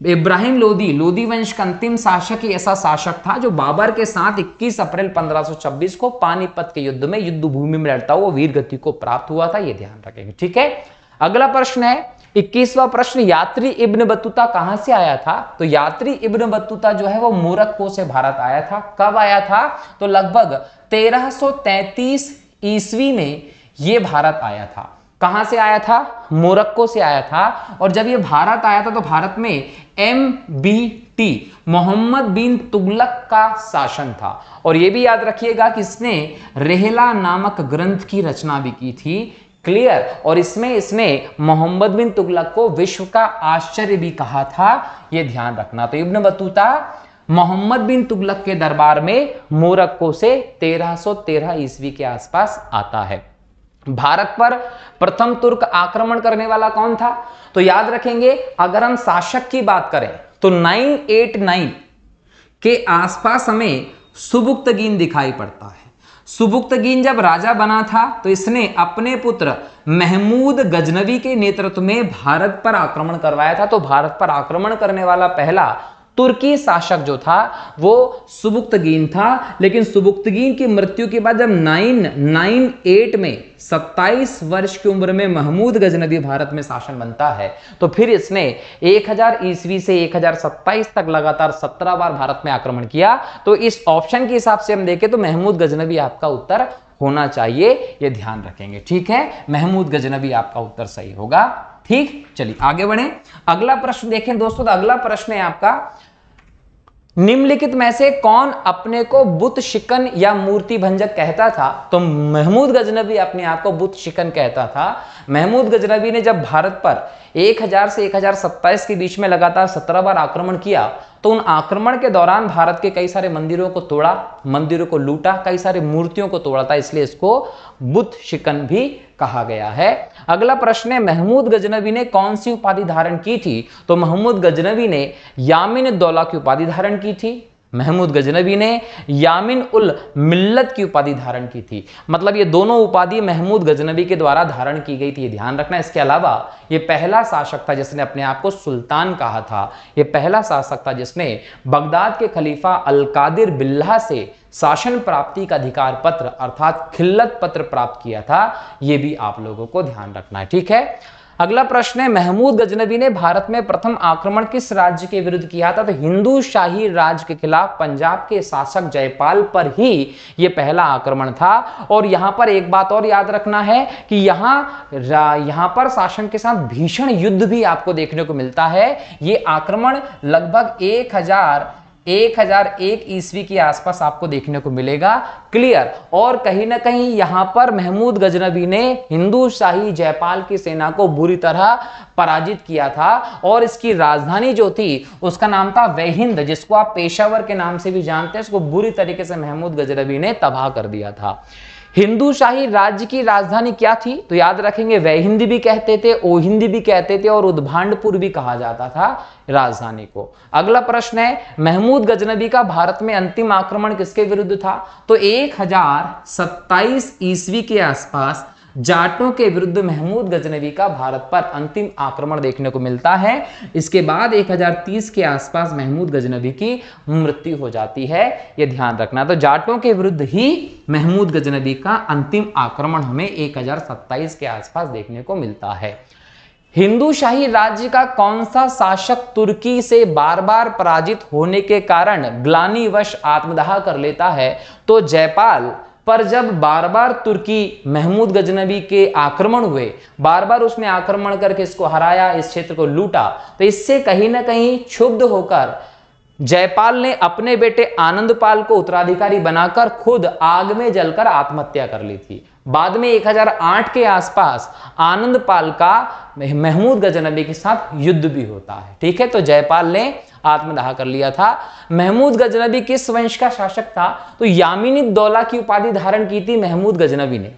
इब्राहिम लोदी वंश का अंतिम शासक ही ऐसा शासक था जो बाबर के साथ 21 अप्रैल 1526 को पानीपत के युद्ध में युद्ध भूमि में लड़ता हुआ वीर गति को प्राप्त हुआ था। यह ध्यान रखेंगे। ठीक है, अगला प्रश्न है 21वां प्रश्न, यात्री इब्न बतूता कहां से आया था? तो यात्री इब्न बतूता जो है वो मोरक्को से भारत आया था। कब आया था? तो लगभग 1333 ईस्वी में ये भारत आया था। कहां से आया था? मोरक्को से आया था। और जब ये भारत आया था तो भारत में MBT मोहम्मद बिन तुगलक का शासन था। और ये भी याद रखिएगा कि इसने रेहला नामक ग्रंथ की रचना भी की थी। क्लियर? और इसमें इसने मोहम्मद बिन तुगलक को विश्व का आश्चर्य भी कहा था, ये ध्यान रखना। तो इब्न बतूता मोहम्मद बिन तुगलक के दरबार में मोरक्को से 1313 ईस्वी के आसपास आता है। भारत पर प्रथम तुर्क आक्रमण करने वाला कौन था? तो याद रखेंगे, अगर हम शासक की बात करें तो 989 के आसपास हमें सुबुक्तगीन दिखाई पड़ता है। सुबुक्तगीन जब राजा बना था तो इसने अपने पुत्र महमूद गजनवी के नेतृत्व में भारत पर आक्रमण करवाया था। तो भारत पर आक्रमण करने वाला पहला तुर्की शासक जो था वो सुबुक्तगीन था। लेकिन सुबुक्तगीन की मृत्यु के बाद जब 998 में 27 वर्ष की उम्र में महमूद गजनवी भारत में शासन बनता है तो फिर इसने 1000 ईस्वी से 1027 तक लगातार 17 बार भारत में आक्रमण किया। तो इस ऑप्शन के हिसाब से हम देखें तो महमूद गजनवी आपका उत्तर होना चाहिए, ये ध्यान रखेंगे। ठीक है, महमूद गजनवी आपका उत्तर सही होगा। ठीक, चलिए आगे बढ़े। अगला प्रश्न देखें दोस्तों। तो अगला प्रश्न है आपका, निम्नलिखित में से कौन अपने को बुत शिकन या मूर्ति भंजक कहता था? तो महमूद गजनवी अपने आप को बुत शिकन कहता था। महमूद गजनवी ने जब भारत पर 1000 से 1027 के बीच में लगातार 17 बार आक्रमण किया तो उन आक्रमण के दौरान भारत के कई सारे मंदिरों को तोड़ा, मंदिरों को लूटा, कई सारे मूर्तियों को तोड़ा था, इसलिए इसको बुत शिकन भी कहा गया है। अगला प्रश्न है, महमूद गजनवी ने कौन सी उपाधि धारण की थी? तो महमूद गजनवी ने यामिन दौला की उपाधि धारण की थी। महमूद गजनवी ने यामिन उल मिल्लत की उपाधि धारण की थी। मतलब ये दोनों उपाधि महमूद गजनवी के द्वारा धारण की गई थी, ये ध्यान रखना। इसके अलावा ये पहला शासक था जिसने अपने आप को सुल्तान कहा था। ये पहला शासक था जिसने बगदाद के खलीफा अल कादिर बिल्लाह से शासन प्राप्ति का अधिकार पत्र अर्थात खिल्लत पत्र प्राप्त किया था। ये भी आप लोगों को ध्यान रखना है। ठीक है, अगला प्रश्न है, महमूद गजनवी ने भारत में प्रथम आक्रमण किस राज्य के विरुद्ध किया था? तो हिंदू शाही राज्य के खिलाफ पंजाब के शासक जयपाल पर ही यह पहला आक्रमण था। और यहां पर एक बात और याद रखना है कि यहां पर शासन के साथ भीषण युद्ध भी आपको देखने को मिलता है। यह आक्रमण लगभग 1001 ईस्वी के आसपास आपको देखने को मिलेगा। क्लियर? और कहीं ना कहीं यहां पर महमूद गजनवी ने हिंदू शाही जयपाल की सेना को बुरी तरह पराजित किया था और इसकी राजधानी जो थी उसका नाम था वहिंद, जिसको आप पेशावर के नाम से भी जानते हैं। इसको बुरी तरीके से महमूद गजनवी ने तबाह कर दिया था। हिंदू शाही राज्य की राजधानी क्या थी? तो याद रखेंगे, वहिंद भी कहते थे, ओहिंद भी कहते थे और उद्भांडपुर भी कहा जाता था राजधानी को। अगला प्रश्न है, महमूद गजनवी का भारत में अंतिम आक्रमण किसके विरुद्ध था? तो 1027 ईस्वी के आसपास जाटों के विरुद्ध महमूद गजनवी का भारत पर अंतिम आक्रमण देखने को मिलता है। इसके बाद 1030 के आसपास महमूद गजनवी की मृत्यु हो जाती है, यह ध्यान रखना। तो जाटों के विरुद्ध ही महमूद गजनवी का अंतिम आक्रमण हमें 1027 के आसपास देखने को मिलता है। हिंदू शाही राज्य का कौन सा शासक तुर्की से बार बार पराजित होने के कारण ग्लानिवश आत्मदाह कर लेता है? तो जयपाल पर जब बार बार तुर्की महमूद गजनवी के आक्रमण हुए, बार बार उसने आक्रमण करके इसको हराया, इस क्षेत्र को लूटा, तो इससे कहीं ना कहीं क्षुब्ध होकर जयपाल ने अपने बेटे आनंदपाल को उत्तराधिकारी बनाकर खुद आग में जलकर आत्महत्या कर ली थी। बाद में 1008 के आसपास आनंदपाल का महमूद गजनवी के साथ युद्ध भी होता है। ठीक है, तो जयपाल ने आत्मदाह कर लिया था। महमूद गजनवी किस वंश का शासक था? तो यामिनी दौला की उपाधि धारण की थी महमूद गजनवी ने।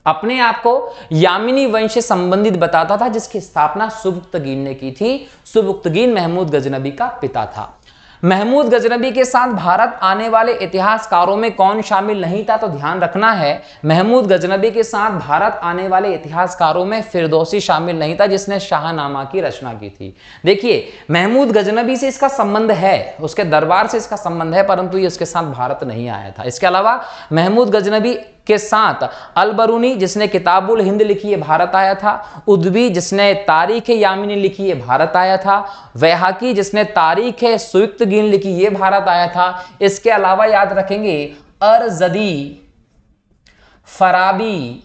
अपने आप को यामिनी वंश से संबंधित बताता था, जिसकी स्थापना सुबुक्तगीन ने की थी। सुबुक्तगीन महमूद गजनवी का पिता था। महमूद गजनवी के साथ भारत आने वाले इतिहासकारों में कौन शामिल नहीं था? तो ध्यान रखना है, महमूद गजनवी के साथ भारत आने वाले इतिहासकारों में फिरदौसी शामिल नहीं था, जिसने शाहनामा की रचना की थी। देखिए, महमूद गजनवी से इसका संबंध है, उसके दरबार से इसका संबंध है, परंतु ये उसके साथ भारत नहीं आया था। इसके अलावा महमूद गजनवी के साथ अल-बरूनी जिसने किताबुल हिंद लिखी है भारत आया था। उद्वी जिसने तारीख यामिनी लिखी है भारत आया था। वैहाकी जिसने तारीख सुयुक्तगीन लिखी ये भारत आया था। इसके अलावा याद रखेंगे अरजदी फराबी,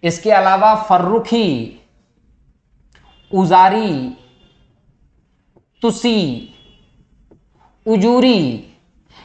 इसके अलावा फर्रुखी, उजारी, तुसी, उजूरी,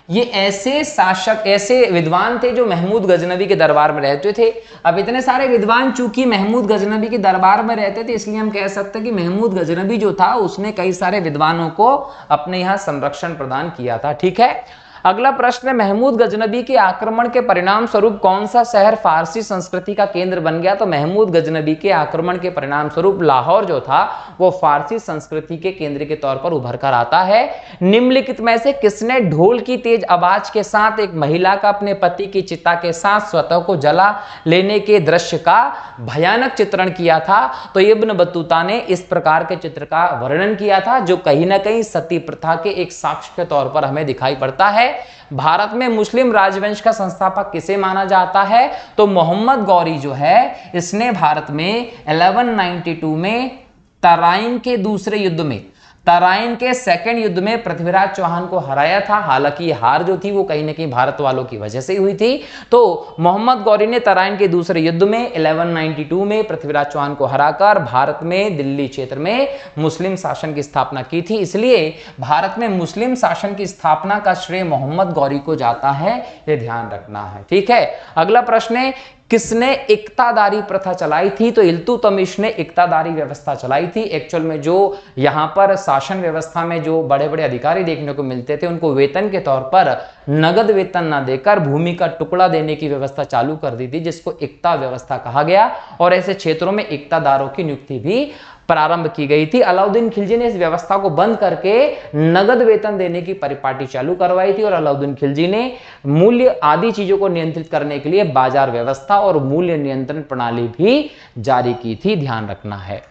ये ऐसे शासक, ऐसे विद्वान थे जो महमूद गजनवी के दरबार में रहते थे। अब इतने सारे विद्वान चूंकि महमूद गजनवी के दरबार में रहते थे, इसलिए हम कह सकते हैं कि महमूद गजनवी जो था उसने कई सारे विद्वानों को अपने यहां संरक्षण प्रदान किया था। ठीक है, अगला प्रश्न है, महमूद गजनवी के आक्रमण के परिणाम स्वरूप कौन सा शहर फारसी संस्कृति का केंद्र बन गया? तो महमूद गजनवी के आक्रमण के परिणाम स्वरूप लाहौर जो था वो फारसी संस्कृति के केंद्र के तौर पर उभर कर आता है। निम्नलिखित में से किसने ढोल की तेज आवाज के साथ एक महिला का अपने पति की चिता के साथ स्वतः को जला लेने के दृश्य का भयानक चित्रण किया था? तो इब्न बतूता ने इस प्रकार के चित्र का वर्णन किया था, जो कहीं ना कहीं सती प्रथा के एक साक्ष्य के तौर पर हमें दिखाई पड़ता है। भारत में मुस्लिम राजवंश का संस्थापक किसे माना जाता है? तो मोहम्मद गौरी जो है, इसने भारत में 1192 में तराइन के दूसरे युद्ध में, तराइन के सेकंड युद्ध में पृथ्वीराज चौहान को हराया था। हालांकि ये हार जो थी वो कहीं ना कहीं भारत वालों की वजह से हुई थी। तो मोहम्मद गौरी ने तराइन के दूसरे युद्ध में 1192 में पृथ्वीराज चौहान को हराकर भारत में दिल्ली क्षेत्र में मुस्लिम शासन की स्थापना की थी। इसलिए भारत में मुस्लिम शासन की स्थापना का श्रेय मोहम्मद गौरी को जाता है, ये ध्यान रखना है। ठीक है, अगला प्रश्न है, किसने इक्तादारी प्रथा चलाई थी? तो इल्तुतमिश ने इक्तादारी व्यवस्था चलाई थी। एक्चुअल में जो यहां पर शासन व्यवस्था में जो बड़े बड़े अधिकारी देखने को मिलते थे, उनको वेतन के तौर पर नगद वेतन ना देकर भूमि का टुकड़ा देने की व्यवस्था चालू कर दी थी, जिसको इक्ता व्यवस्था कहा गया। और ऐसे क्षेत्रों में इक्तादारों की नियुक्ति भी प्रारंभ की गई थी। अलाउद्दीन खिलजी ने इस व्यवस्था को बंद करके नगद वेतन देने की परिपाटी चालू करवाई थी। और अलाउद्दीन खिलजी ने मूल्य आदि चीजों को नियंत्रित करने के लिए बाजार व्यवस्था और मूल्य नियंत्रण प्रणाली भी जारी की थी, ध्यान रखना है।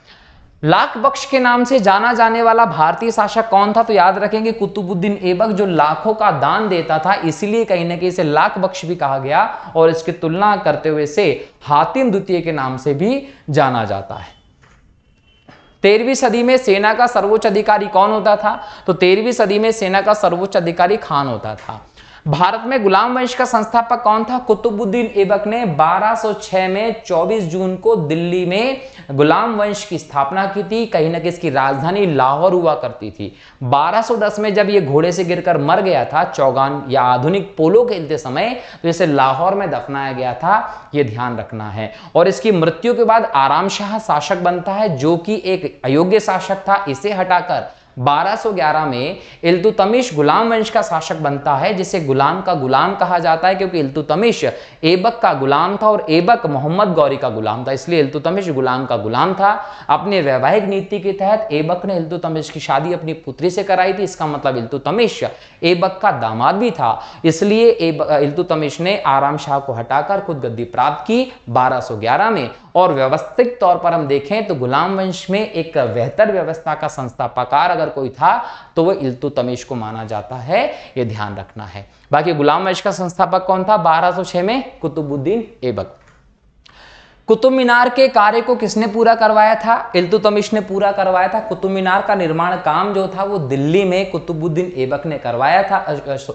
लाख बख्श के नाम से जाना जाने वाला भारतीय शासक कौन था? तो याद रखेंगे कुतुबुद्दीन ऐबक, जो लाखों का दान देता था, इसीलिए कहीं ना कहीं इसे लाख बख्श भी कहा गया। और इसकी तुलना करते हुए इसे हातिम द्वितीय के नाम से भी जाना जाता है। 13वीं सदी में सेना का सर्वोच्च अधिकारी कौन होता था? तो 13वीं सदी में सेना का सर्वोच्च अधिकारी खान होता था। भारत में गुलाम वंश का संस्थापक कौन था? कुतुबुद्दीन ऐबक ने 1206 में 24 जून को दिल्ली में गुलाम वंश की स्थापना की थी। कहीं ना कहीं इसकी राजधानी लाहौर हुआ करती थी। 1210 में जब ये घोड़े से गिरकर मर गया था चौगान या आधुनिक पोलो खेलते समय, तो इसे लाहौर में दफनाया गया था, ये ध्यान रखना है। और इसकी मृत्यु के बाद आराम शाह शासक बनता है, जो कि एक अयोग्य शासक था। इसे हटाकर 1211 में इल्तुतमिश गुलाम वंश का शासक बनता है, जिसे गुलाम का गुलाम कहा जाता है, क्योंकि इल्तुतमिश ऐबक का गुलाम था और ऐबक मोहम्मद गौरी का गुलाम था, इसलिए इल्तुतमिश गुलाम का गुलाम था। अपने वैवाहिक नीति के तहत ऐबक ने इल्तुतमिश की शादी अपनी पुत्री से कराई थी। इसका मतलब इल्तुतमिश ऐबक का दामाद भी था, इसलिए इल्तुतमिश ने आराम शाह को हटाकर खुद गद्दी प्राप्त की 1211 में। और व्यवस्थित तौर पर हम देखें तो गुलाम वंश में एक बेहतर व्यवस्था का संस्थापकार अगर कोई था तो वह इल्तुतमिश को माना जाता है, यह ध्यान रखना है। बाकी गुलाम वंश का संस्थापक कौन था? 1206 में कुतुबुद्दीन ऐबक। कुतुब मीनार के कार्य को किसने पूरा करवाया था? इल्तुतमिश ने पूरा करवाया था। कुतुब मीनार का निर्माण काम जो था वो दिल्ली में कुतुबुद्दीन ऐबक ने करवाया था,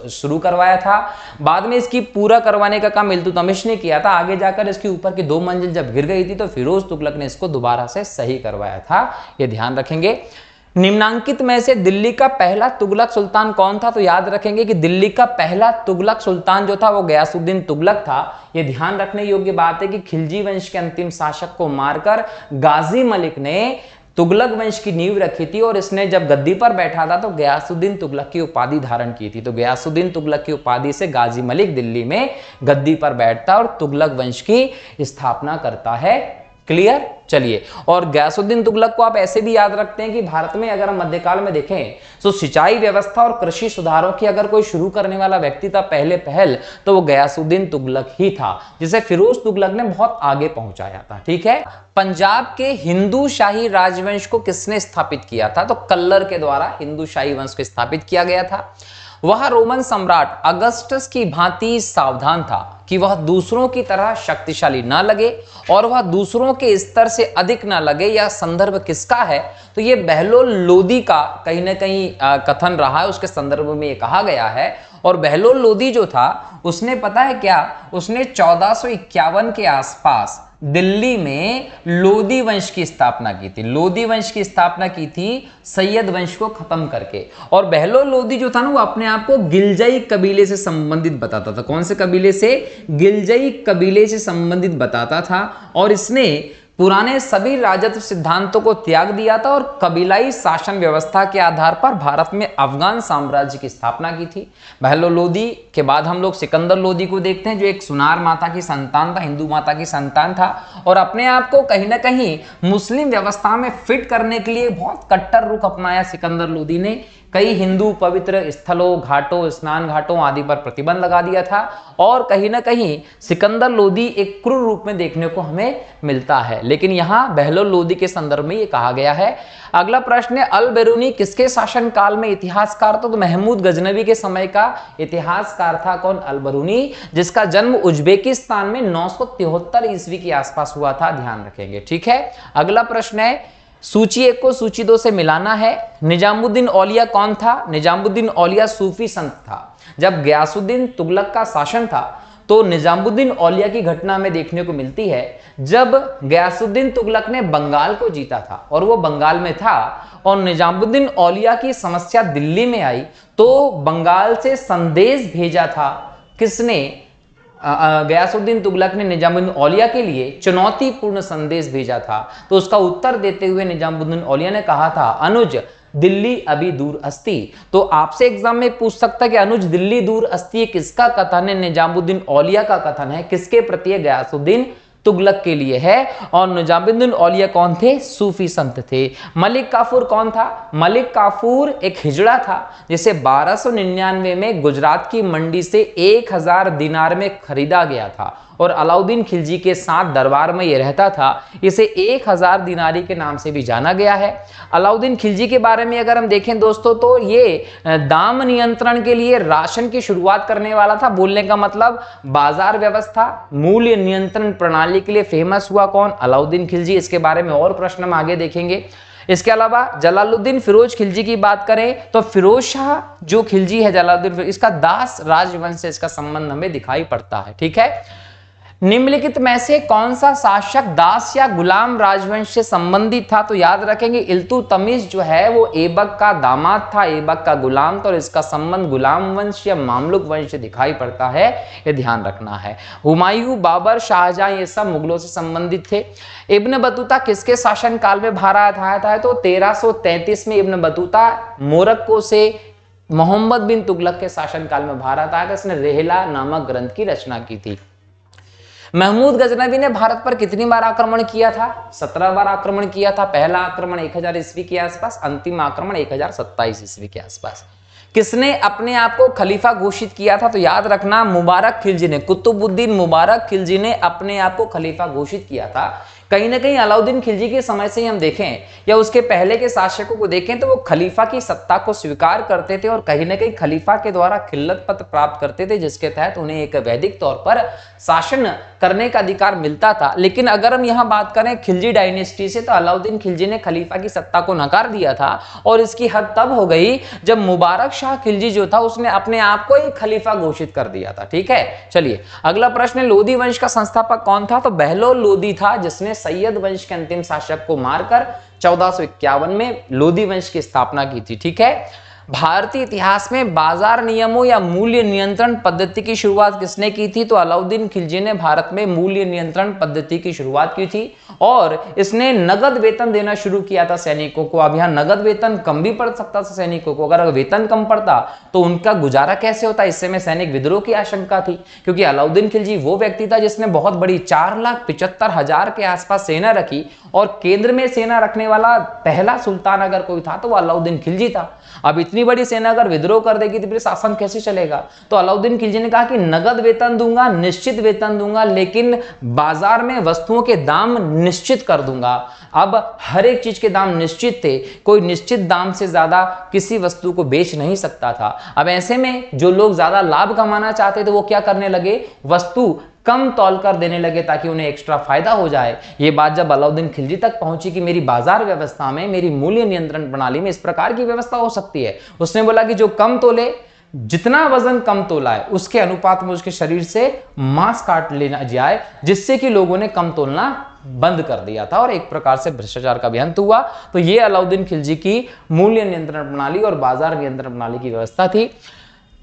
शुरू करवाया था। बाद में इसकी पूरा करवाने का काम इल्तुतमिश ने किया था। आगे जाकर इसके ऊपर की 2 मंजिल जब गिर गई थी तो फिरोज तुगलक ने इसको दोबारा से सही करवाया था, ये ध्यान रखेंगे। निम्नांकित में से दिल्ली का पहला तुगलक सुल्तान कौन था? तो याद रखेंगे कि दिल्ली का पहला तुगलक सुल्तान जो था वो गयासुद्दीन तुगलक था। ये ध्यान रखने योग्य बात है कि खिलजी वंश के अंतिम शासक को मारकर गाजी मलिक ने तुगलक वंश की नींव रखी थी। और इसने जब गद्दी पर बैठा था तो गयासुद्दीन तुगलक की उपाधि धारण की थी। तो गयासुद्दीन तुगलक की उपाधि से गाजी मलिक दिल्ली में गद्दी पर बैठता और तुगलक वंश की स्थापना करता है। क्लियर? चलिए, और गयासुद्दीन तुगलक को आप ऐसे भी याद रखते हैं कि भारत में अगर हम मध्यकाल में देखें तो सिंचाई व्यवस्था और कृषि सुधारों की अगर कोई शुरू करने वाला व्यक्ति था पहले पहल, तो वो गयासुद्दीन तुगलक ही था, जिसे फिरोज तुगलक ने बहुत आगे पहुंचाया था। ठीक है, पंजाब के हिंदू शाही राजवंश को किसने स्थापित किया था? तो कल्लर के द्वारा हिंदू शाही वंश को स्थापित किया गया था। वह रोमन सम्राट अगस्टस की भांति सावधान था कि वह दूसरों की तरह शक्तिशाली ना लगे और वह दूसरों के स्तर से अधिक ना लगे। यह संदर्भ किसका है? तो ये बहलोल लोदी का कहीं ना कहीं कथन रहा है, उसके संदर्भ में ये कहा गया है। और बहलोल लोदी जो था उसने पता है क्या, उसने 1451 के आसपास दिल्ली में लोदी वंश की स्थापना की थी। लोदी वंश की स्थापना की थी सैयद वंश को खत्म करके। और बहलोल लोदी जो था ना वो अपने आप को गिलजई कबीले से संबंधित बताता था। कौन से कबीले से? गिलजई कबीले से संबंधित बताता था। और इसने पुराने सभी राजत्व सिद्धांतों को त्याग दिया था और कबीलाई शासन व्यवस्था के आधार पर भारत में अफगान साम्राज्य की स्थापना की थी। बहलोल लोदी के बाद हम लोग सिकंदर लोदी को देखते हैं, जो एक सुनार माता की संतान था, हिंदू माता की संतान था और अपने आप को कहीं ना कहीं मुस्लिम व्यवस्था में फिट करने के लिए बहुत कट्टर रुख अपनाया सिकंदर लोदी ने। कई हिंदू पवित्र स्थलों, घाटों, स्नान घाटों आदि पर प्रतिबंध लगा दिया था और कहीं ना कहीं सिकंदर लोदी एक क्रूर रूप में देखने को हमें मिलता है। लेकिन यहाँ बहलोल लोदी के संदर्भ में ये कहा गया है। अगला प्रश्न है, अल बेरूनी किसके शासन काल में इतिहासकार? तो महमूद गजनवी के समय का इतिहासकार था। कौन? अल बेरूनी, जिसका जन्म उज्बेकिस्तान में 973 ईस्वी के आसपास हुआ था। ध्यान रखेंगे, ठीक है। अगला प्रश्न है, सूची 1 को सूची 2 से मिलाना है। निजामुद्दीन औलिया कौन था? निजामुद्दीन औलिया सूफी संत था। जब गयासुद्दीन तुगलक का शासन था तो निजामुद्दीन औलिया की घटना में देखने को मिलती है। जब गयासुद्दीन तुगलक ने बंगाल को जीता था और वो बंगाल में था और निजामुद्दीन औलिया की समस्या दिल्ली में आई तो बंगाल से संदेश भेजा था। किसने? गयासुद्दीन तुगलक ने निजामुद्दीन औलिया के लिए चुनौतीपूर्ण संदेश भेजा था। तो उसका उत्तर देते हुए निजामुद्दीन औलिया ने कहा था, अनुज दिल्ली अभी दूर अस्ति। तो आपसे एग्जाम में पूछ सकता है कि अनुज दिल्ली दूर अस्ति किसका कथन है? निजामुद्दीन औलिया का कथन है। किसके प्रति है? गयासुद्दीन तुगलक के लिए है। और निजामुद्दीन औलिया कौन थे? सूफी संत थे। मलिक काफूर कौन था? मलिक काफूर एक हिजड़ा था जिसे 1299 में गुजरात की मंडी से 1000 दिनार में खरीदा गया था और अलाउद्दीन खिलजी के साथ दरबार में यह रहता था। इसे 1000 दिनारी के नाम से भी जाना गया है। अलाउद्दीन खिलजी के बारे में अगर हम देखें दोस्तों तो ये दाम नियंत्रण के लिए राशन की शुरुआत करने वाला था। बोलने का मतलब बाजार व्यवस्था, मूल्य नियंत्रण प्रणाली के लिए फेमस हुआ कौन? अलाउद्दीन खिलजी। इसके बारे में और प्रश्न हम आगे देखेंगे। इसके अलावा जलालुद्दीन फिरोज खिलजी की बात करें तो फिरोज शाह जो खिलजी है जलालुद्दीन, इसका दास राजवंश से इसका संबंध हमें दिखाई पड़ता है, ठीक है। निम्नलिखित में से कौन सा शासक दास या गुलाम राजवंश से संबंधित था? तो याद रखेंगे इल्तुतमिश जो है वो ऐबक का दामाद था, ऐबक का गुलाम था और इसका संबंध गुलाम वंश या मामलुक वंश से दिखाई पड़ता है, ये ध्यान रखना है। हुमायूं, बाबर, शाहजहां ये सब मुगलों से संबंधित थे। इब्न बतूता किसके शासन काल में भारत आया था? तो 1333 में इब्न बतूता मोरक्को से मोहम्मद बिन तुगलक के शासन काल में भारत आया था। इसने रेहला नामक ग्रंथ की रचना की थी। महमूद गजनवी ने भारत पर कितनी बार आक्रमण किया था? 17 बार आक्रमण किया था। पहला आक्रमण 1000 ईस्वी के आसपास, अंतिम आक्रमण 1027 ईस्वी के आसपास। किसने अपने आप को खलीफा घोषित किया था? तो याद रखना मुबारक खिलजी ने, कुतुबुद्दीन मुबारक खिलजी ने अपने आप को खलीफा घोषित किया था। कहीं ना कहीं अलाउद्दीन खिलजी के समय से ही हम देखें या उसके पहले के शासकों को देखें तो वो खलीफा की सत्ता को स्वीकार करते थे और कहीं ना कहीं खलीफा के द्वारा खिल्लत पत्र प्राप्त करते थे जिसके तहत उन्हें एक वैदिक तौर पर शासन करने का अधिकार मिलता था। लेकिन अगर हम यहाँ बात करें खिलजी डायनेस्टी से तो अलाउद्दीन खिलजी ने खलीफा की सत्ता को नकार दिया था और इसकी हद तब हो गई जब मुबारक शाह खिलजी जो था उसने अपने आप को ही खलीफा घोषित कर दिया था, ठीक है। चलिए अगला प्रश्न, लोदी वंश का संस्थापक कौन था? तो बहलोल लोदी था जिसने सैयद वंश के अंतिम शासक को मारकर 1451 में लोदी वंश की स्थापना की थी, ठीक है। भारतीय इतिहास में बाजार नियमों या मूल्य नियंत्रण पद्धति की शुरुआत किसने की थी? तो अलाउद्दीन खिलजी ने भारत में मूल्य नियंत्रण पद्धति की शुरुआत की थी और इसने नगद वेतन देना शुरू किया था सैनिकों को। अब यहाँ नगद वेतन कम भी पड़ सकता था सैनिकों को, अगर वेतन कम पड़ता तो उनका गुजारा कैसे होता? इससे में सैनिक विद्रोह की आशंका थी क्योंकि अलाउद्दीन खिलजी वो व्यक्ति था जिसने बहुत बड़ी 4,75,000 के आसपास सेना रखी और केंद्र में सेना रखने वाला पहला सुल्तान अगर कोई था तो वो अलाउद्दीन खिलजी था। अब इतनी इतनी बड़ी सेना अगर विद्रोह कर देगी तो फिर शासन कैसे चलेगा। तो अलाउद्दीन खिलजी ने कहा कि नगद वेतन दूंगा, निश्चित वेतन दूंगा, लेकिन बाजार में वस्तुओं के दाम निश्चित कर दूंगा। अब हर एक चीज के दाम निश्चित थे, कोई निश्चित दाम से ज्यादा किसी वस्तु को बेच नहीं सकता था। अब ऐसे में जो लोग ज्यादा लाभ कमाना चाहते थे वो क्या करने लगे, वस्तु कम तौल कर देने लगे ताकि उन्हें एक्स्ट्रा फायदा हो जाए। ये बात जब अलाउद्दीन खिलजी तक पहुंची कि मेरी बाजार व्यवस्था में, मेरी मूल्य नियंत्रण प्रणाली में इस प्रकार की व्यवस्था हो सकती है, उसने बोला कि जो कम तोले, जितना वजन कम तोला है उसके अनुपात में उसके शरीर से मांस काट लेना जाए, जिससे कि लोगों ने कम तोलना बंद कर दिया था और एक प्रकार से भ्रष्टाचार का भी अंत हुआ। तो ये अलाउद्दीन खिलजी की मूल्य नियंत्रण प्रणाली और बाजार नियंत्रण प्रणाली की व्यवस्था थी।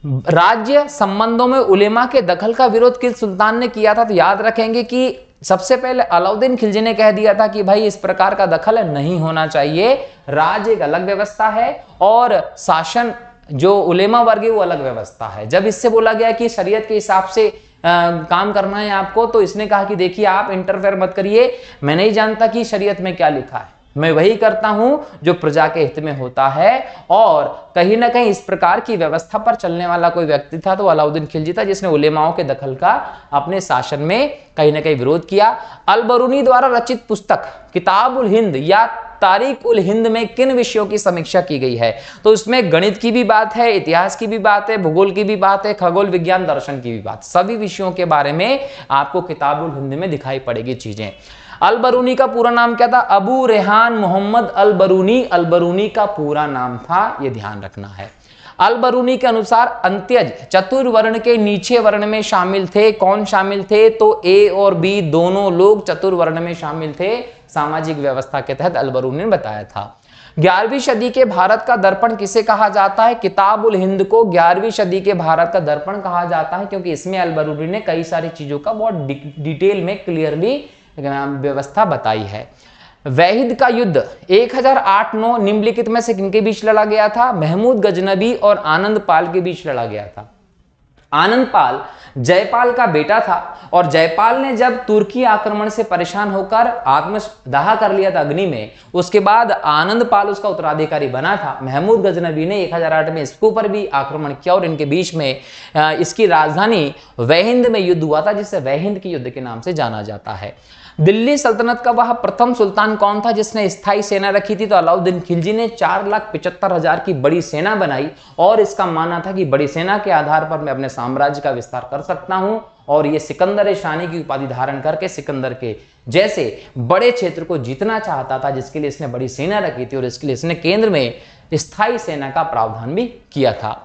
राज्य संबंधों में उलेमा के दखल का विरोध किस सुल्तान ने किया था, तो याद रखेंगे कि सबसे पहले अलाउद्दीन खिलजी ने कह दिया था कि भाई इस प्रकार का दखल नहीं होना चाहिए, राज्य एक अलग व्यवस्था है और शासन जो उलेमा वर्ग है वो अलग व्यवस्था है। जब इससे बोला गया कि शरीयत के हिसाब से काम करना है आपको, तो इसने कहा कि देखिए आप इंटरफेयर मत करिए, मैं नहीं जानता कि शरीयत में क्या लिखा है, मैं वही करता हूं जो प्रजा के हित में होता है। और कहीं ना कहीं इस प्रकार की व्यवस्था पर चलने वाला कोई व्यक्ति था तो अलाउद्दीन खिलजी था, जिसने उलेमाओं के दखल का अपने शासन में कहीं ना कहीं विरोध किया। अल बरूनी द्वारा रचित पुस्तक किताब उल हिंद या तारीख उल हिंद में किन विषयों की समीक्षा की गई है, तो इसमें गणित की भी बात है, इतिहास की भी बात है, भूगोल की भी बात है, खगोल विज्ञान दर्शन की भी बात, सभी विषयों के बारे में आपको किताब उल हिंद में दिखाई पड़ेगी चीजें। अल बरूनी का पूरा नाम क्या था, अबू रेहान मोहम्मद अल बरूनी, अल बरूनी का पूरा नाम था, यह ध्यान रखना है। अल बरूनी के अनुसार अंत्यज चतुर्वर्ण के नीचे वर्ण में शामिल थे। कौन शामिल थे, तो ए और बी दोनों लोग चतुर्वर्ण में शामिल थे, सामाजिक व्यवस्था के तहत अल बरूनी ने बताया था। 11वीं सदी के भारत का दर्पण किसे कहा जाता है, किताब उल हिंद को 11वीं सदी के भारत का दर्पण कहा जाता है, क्योंकि इसमें अल बरूनी ने कई सारी चीजों का बहुत डिटेल में क्लियरली व्यवस्था बताई है। वहीद का युद्ध 1008-9 निम्नलिखित में से किनके बीच लड़ा गया था, महमूद गजनबी और आनंद पाल के बीच लड़ा गया था। आनंद पाल जयपाल का बेटा था और जयपाल ने जब तुर्की आक्रमण से परेशान होकर आत्मदाह कर लिया था अग्नि में, उसके बाद आनंद पाल उसका उत्तराधिकारी बना था। महमूद गजनबी ने 1008 में इसके ऊपर भी आक्रमण किया और इनके बीच में इसकी राजधानी वहिंद में युद्ध हुआ था, जिसे वहिंद के युद्ध के नाम से जाना जाता है। दिल्ली सल्तनत का वह प्रथम सुल्तान कौन था जिसने स्थायी सेना रखी थी, तो अलाउद्दीन खिलजी ने 4,75,000 की बड़ी सेना बनाई और इसका मानना था कि बड़ी सेना के आधार पर मैं अपने साम्राज्य का विस्तार कर सकता हूं। और ये सिकंदर शानी की उपाधि धारण करके सिकंदर के जैसे बड़े क्षेत्र को जीतना चाहता था, जिसके लिए इसने बड़ी सेना रखी थी और इसके लिए इसने केंद्र में स्थायी सेना का प्रावधान भी किया था।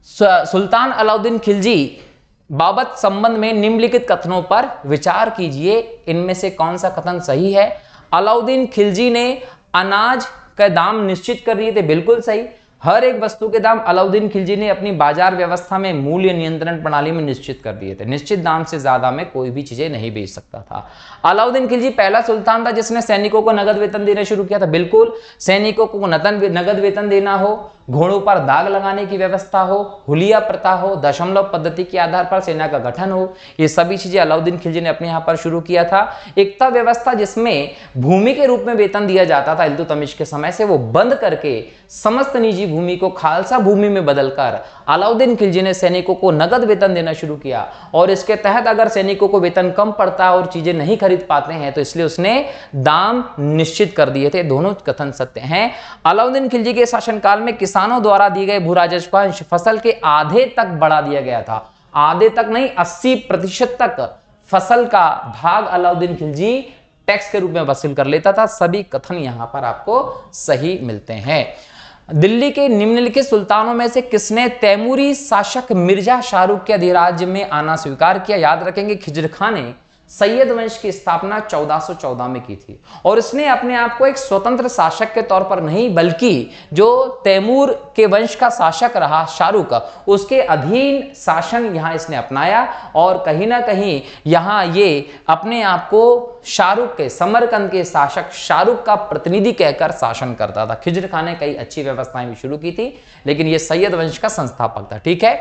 सुल्तान अलाउद्दीन खिलजी बाबत संबंध में निम्नलिखित कथनों पर विचार कीजिए, इनमें से कौन सा कथन सही है। अलाउद्दीन खिलजी ने अनाज का दाम निश्चित कर दिए थे, बिल्कुल सही। हर एक वस्तु के दाम अलाउद्दीन खिलजी ने अपनी बाजार व्यवस्था में मूल्य नियंत्रण प्रणाली में निश्चित कर दिए थे। निश्चित दाम से ज्यादा में कोई भी चीजें नहीं बेच सकता था। अलाउद्दीन खिलजी पहला सुल्तान था जिसने सैनिकों को नगद वेतन देना शुरू किया था, बिल्कुल। सैनिकों को नगद वेतन देना हो, घोड़ों पर दाग लगाने की व्यवस्था हो, हुलिया प्रथा हो, दशमलव पद्धति के आधार पर सेना का गठन हो, ये सभी चीजें अलाउद्दीन खिलजी ने अपने यहाँ पर शुरू किया था। एकता व्यवस्था जिसमें भूमि के रूप में वेतन दिया जाता था इल्तुतमिश के समय से, वो बंद करके समस्त निजी भूमि को खालसा भूमि में बदलकर अलाउद्दीन खिलजी ने सैनिकों को नगद वेतन देना शुरू किया। और इसके तहत अगर सैनिकों को वेतन कम पड़ता है और चीजें नहीं खरीद पाते हैं तो इसलिए उसने दाम निश्चित कर दिए थे। दोनों कथन सत्य हैं। अलाउद्दीन खिलजी के शासनकाल में किसानों द्वारा दिए गए भू राजस्व का अंश फसल के आधे तक बढ़ा दिया गया था। आधे तक नहीं, 80% तक फसल का भाग अलाउद्दीन खिलजी टैक्स के रूप में वसूल कर लेता था। सभी कथन यहां पर आपको सही मिलते हैं। दिल्ली के निम्नलिखित सुल्तानों में से किसने तैमूरी शासक मिर्जा शाहरुख के अधिराज्य में आना स्वीकार किया? याद रखेंगे खिज्र खां ने सैयद वंश की स्थापना 1414 में की थी और इसने अपने आप को एक स्वतंत्र शासक के तौर पर नहीं बल्कि जो तैमूर के वंश का शासक रहा शाहरुख, उसके अधीन शासन यहां इसने अपनाया और कहीं ना कहीं यहां ये अपने आप को शाहरुख के समरकंद के शासक शाहरुख का प्रतिनिधि कहकर शासन करता था। खिज्र खां ने कई अच्छी व्यवस्थाएं भी शुरू की थी, लेकिन ये सैयद वंश का संस्थापक था। ठीक है।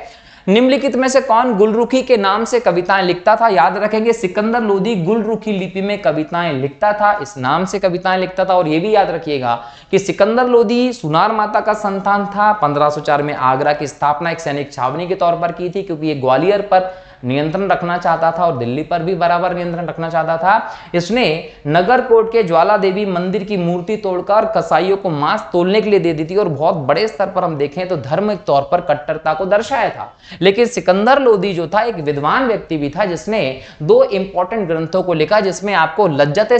निम्नलिखित में से कौन गुलरुखी के नाम से कविताएं लिखता था? याद रखेंगे, सिकंदर लोदी गुलरुखी लिपि में कविताएं लिखता था, इस नाम से कविताएं लिखता था। और यह भी याद रखिएगा कि सिकंदर लोदी सुनार माता का संतान था। 1504 में आगरा की स्थापना एक सैनिक छावनी के तौर पर की थी, क्योंकि ये ग्वालियर पर नियंत्रण रखना चाहता था और दिल्ली पर भी बराबर नियंत्रण रखना चाहता था। इसने नगरकोट के ज्वाला देवी मंदिर की मूर्ति तोड़कर कसाईयों को मांस तोलने के लिए दे दी थी और बहुत बड़े स्तर पर हम देखें तो धर्म के तौर पर कट्टरता को दर्शाया था। लेकिन सिकंदर लोदी जो था एक विद्वान व्यक्ति भी था, जिसने 2 इंपॉर्टेंट ग्रंथों को लिखा, जिसमें आपको लज्जत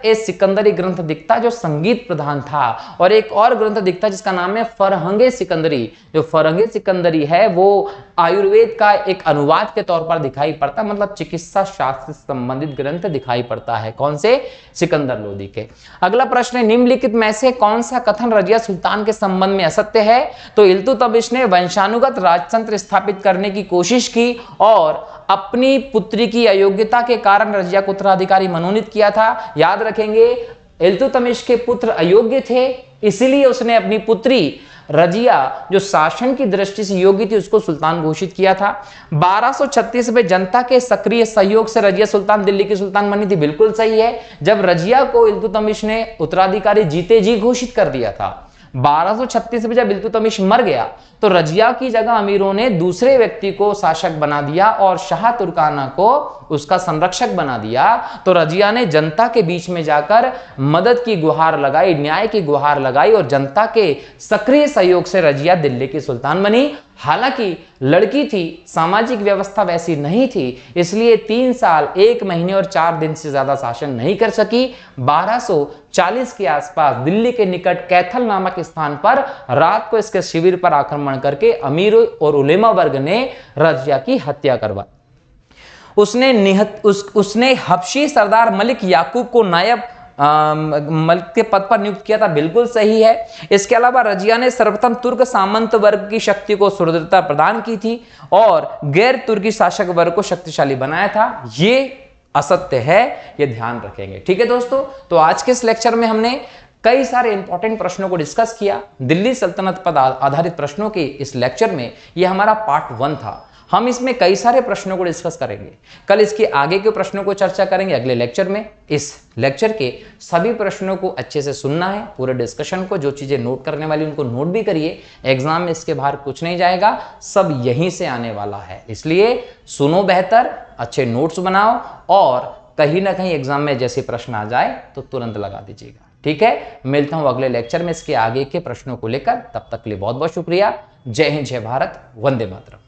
ए सिकंदरी ग्रंथ दिखता जो संगीत प्रधान था, और एक और ग्रंथ दिखता जिसका नाम है फरहंगे सिकंदरी। जो फरहंगे सिकंदरी है वो आयुर्वेद का एक अनुवाद के तौर पर दिखाई पड़ता, मतलब चिकित्सा शास्त्र से संबंधित ग्रंथ दिखाई पड़ता है। कौन से? सिकंदर लोदी के। अगला प्रश्न है, निम्नलिखित में से कौन सा कथन रजिया सुल्तान के संबंध में असत्य है? तो इल्तुतमिश ने वंशानुगत राजतंत्र स्थापित करने की कोशिश की और अपनी पुत्री की अयोग्यता के कारण रजिया को उत्तराधिकारी मनोनीत किया था। याद रखेंगे, इल्तुतमिश के पुत्र अयोग्य थे, इसलिए उसने अपनी पुत्री रजिया जो शासन की दृष्टि से योग्य थी उसको सुल्तान घोषित किया था। 1236 में जनता के सक्रिय सहयोग से रजिया सुल्तान दिल्ली की सुल्तान बनी थी। बिल्कुल सही है, जब रजिया को इल्तुतमिश ने उत्तराधिकारी जीते जी घोषित कर दिया था। 1236 में जब इल्तुतमिश मर गया तो रजिया की जगह अमीरों ने दूसरे व्यक्ति को शासक बना दिया और शाह तुर्काना को उसका संरक्षक बना दिया। तो रजिया ने जनता के बीच में जाकर मदद की गुहार लगाई, न्याय की गुहार लगाई और जनता के सक्रिय सहयोग से रजिया दिल्ली की सुल्तान बनी। हालांकि लड़की थी, सामाजिक व्यवस्था वैसी नहीं थी, इसलिए 3 साल 1 महीने और 4 दिन से ज्यादा शासन नहीं कर सकी। 1240 के आसपास दिल्ली के निकट कैथल नामक स्थान पर रात को इसके शिविर पर आक्रमण करके अमीर और उलेमा वर्ग ने रजिया की हत्या करवाई। उसने हबशी सरदार मलिक याकूब को नायब मलिक के पद पर नियुक्त किया था। बिल्कुल सही है। इसके अलावा रजिया ने सर्वप्रथम तुर्क सामंत वर्ग की शक्ति को सुदृढ़ता प्रदान की थी और गैर तुर्की शासक वर्ग को शक्तिशाली बनाया था। ये असत्य है, ये ध्यान रखेंगे। ठीक है दोस्तों, तो आज के इस लेक्चर में हमने कई सारे इंपॉर्टेंट प्रश्नों को डिस्कस किया। दिल्ली सल्तनत पर आधारित प्रश्नों के इस लेक्चर में यह हमारा पार्ट 1 था। हम इसमें कई सारे प्रश्नों को डिस्कस करेंगे। कल इसके आगे के प्रश्नों को चर्चा करेंगे अगले लेक्चर में। इस लेक्चर के सभी प्रश्नों को अच्छे से सुनना है, पूरे डिस्कशन को, जो चीजें नोट करने वाली उनको नोट भी करिए। एग्जाम में इसके बाहर कुछ नहीं जाएगा, सब यहीं से आने वाला है, इसलिए सुनो बेहतर, अच्छे नोट्स बनाओ और कहीं ना कहीं एग्जाम में जैसे प्रश्न आ जाए तो तुरंत लगा दीजिएगा। ठीक है, मिलता हूं अगले लेक्चर में इसके आगे के प्रश्नों को लेकर। तब तक के लिए बहुत बहुत शुक्रिया। जय हिंद, जय भारत, वंदे मातरम।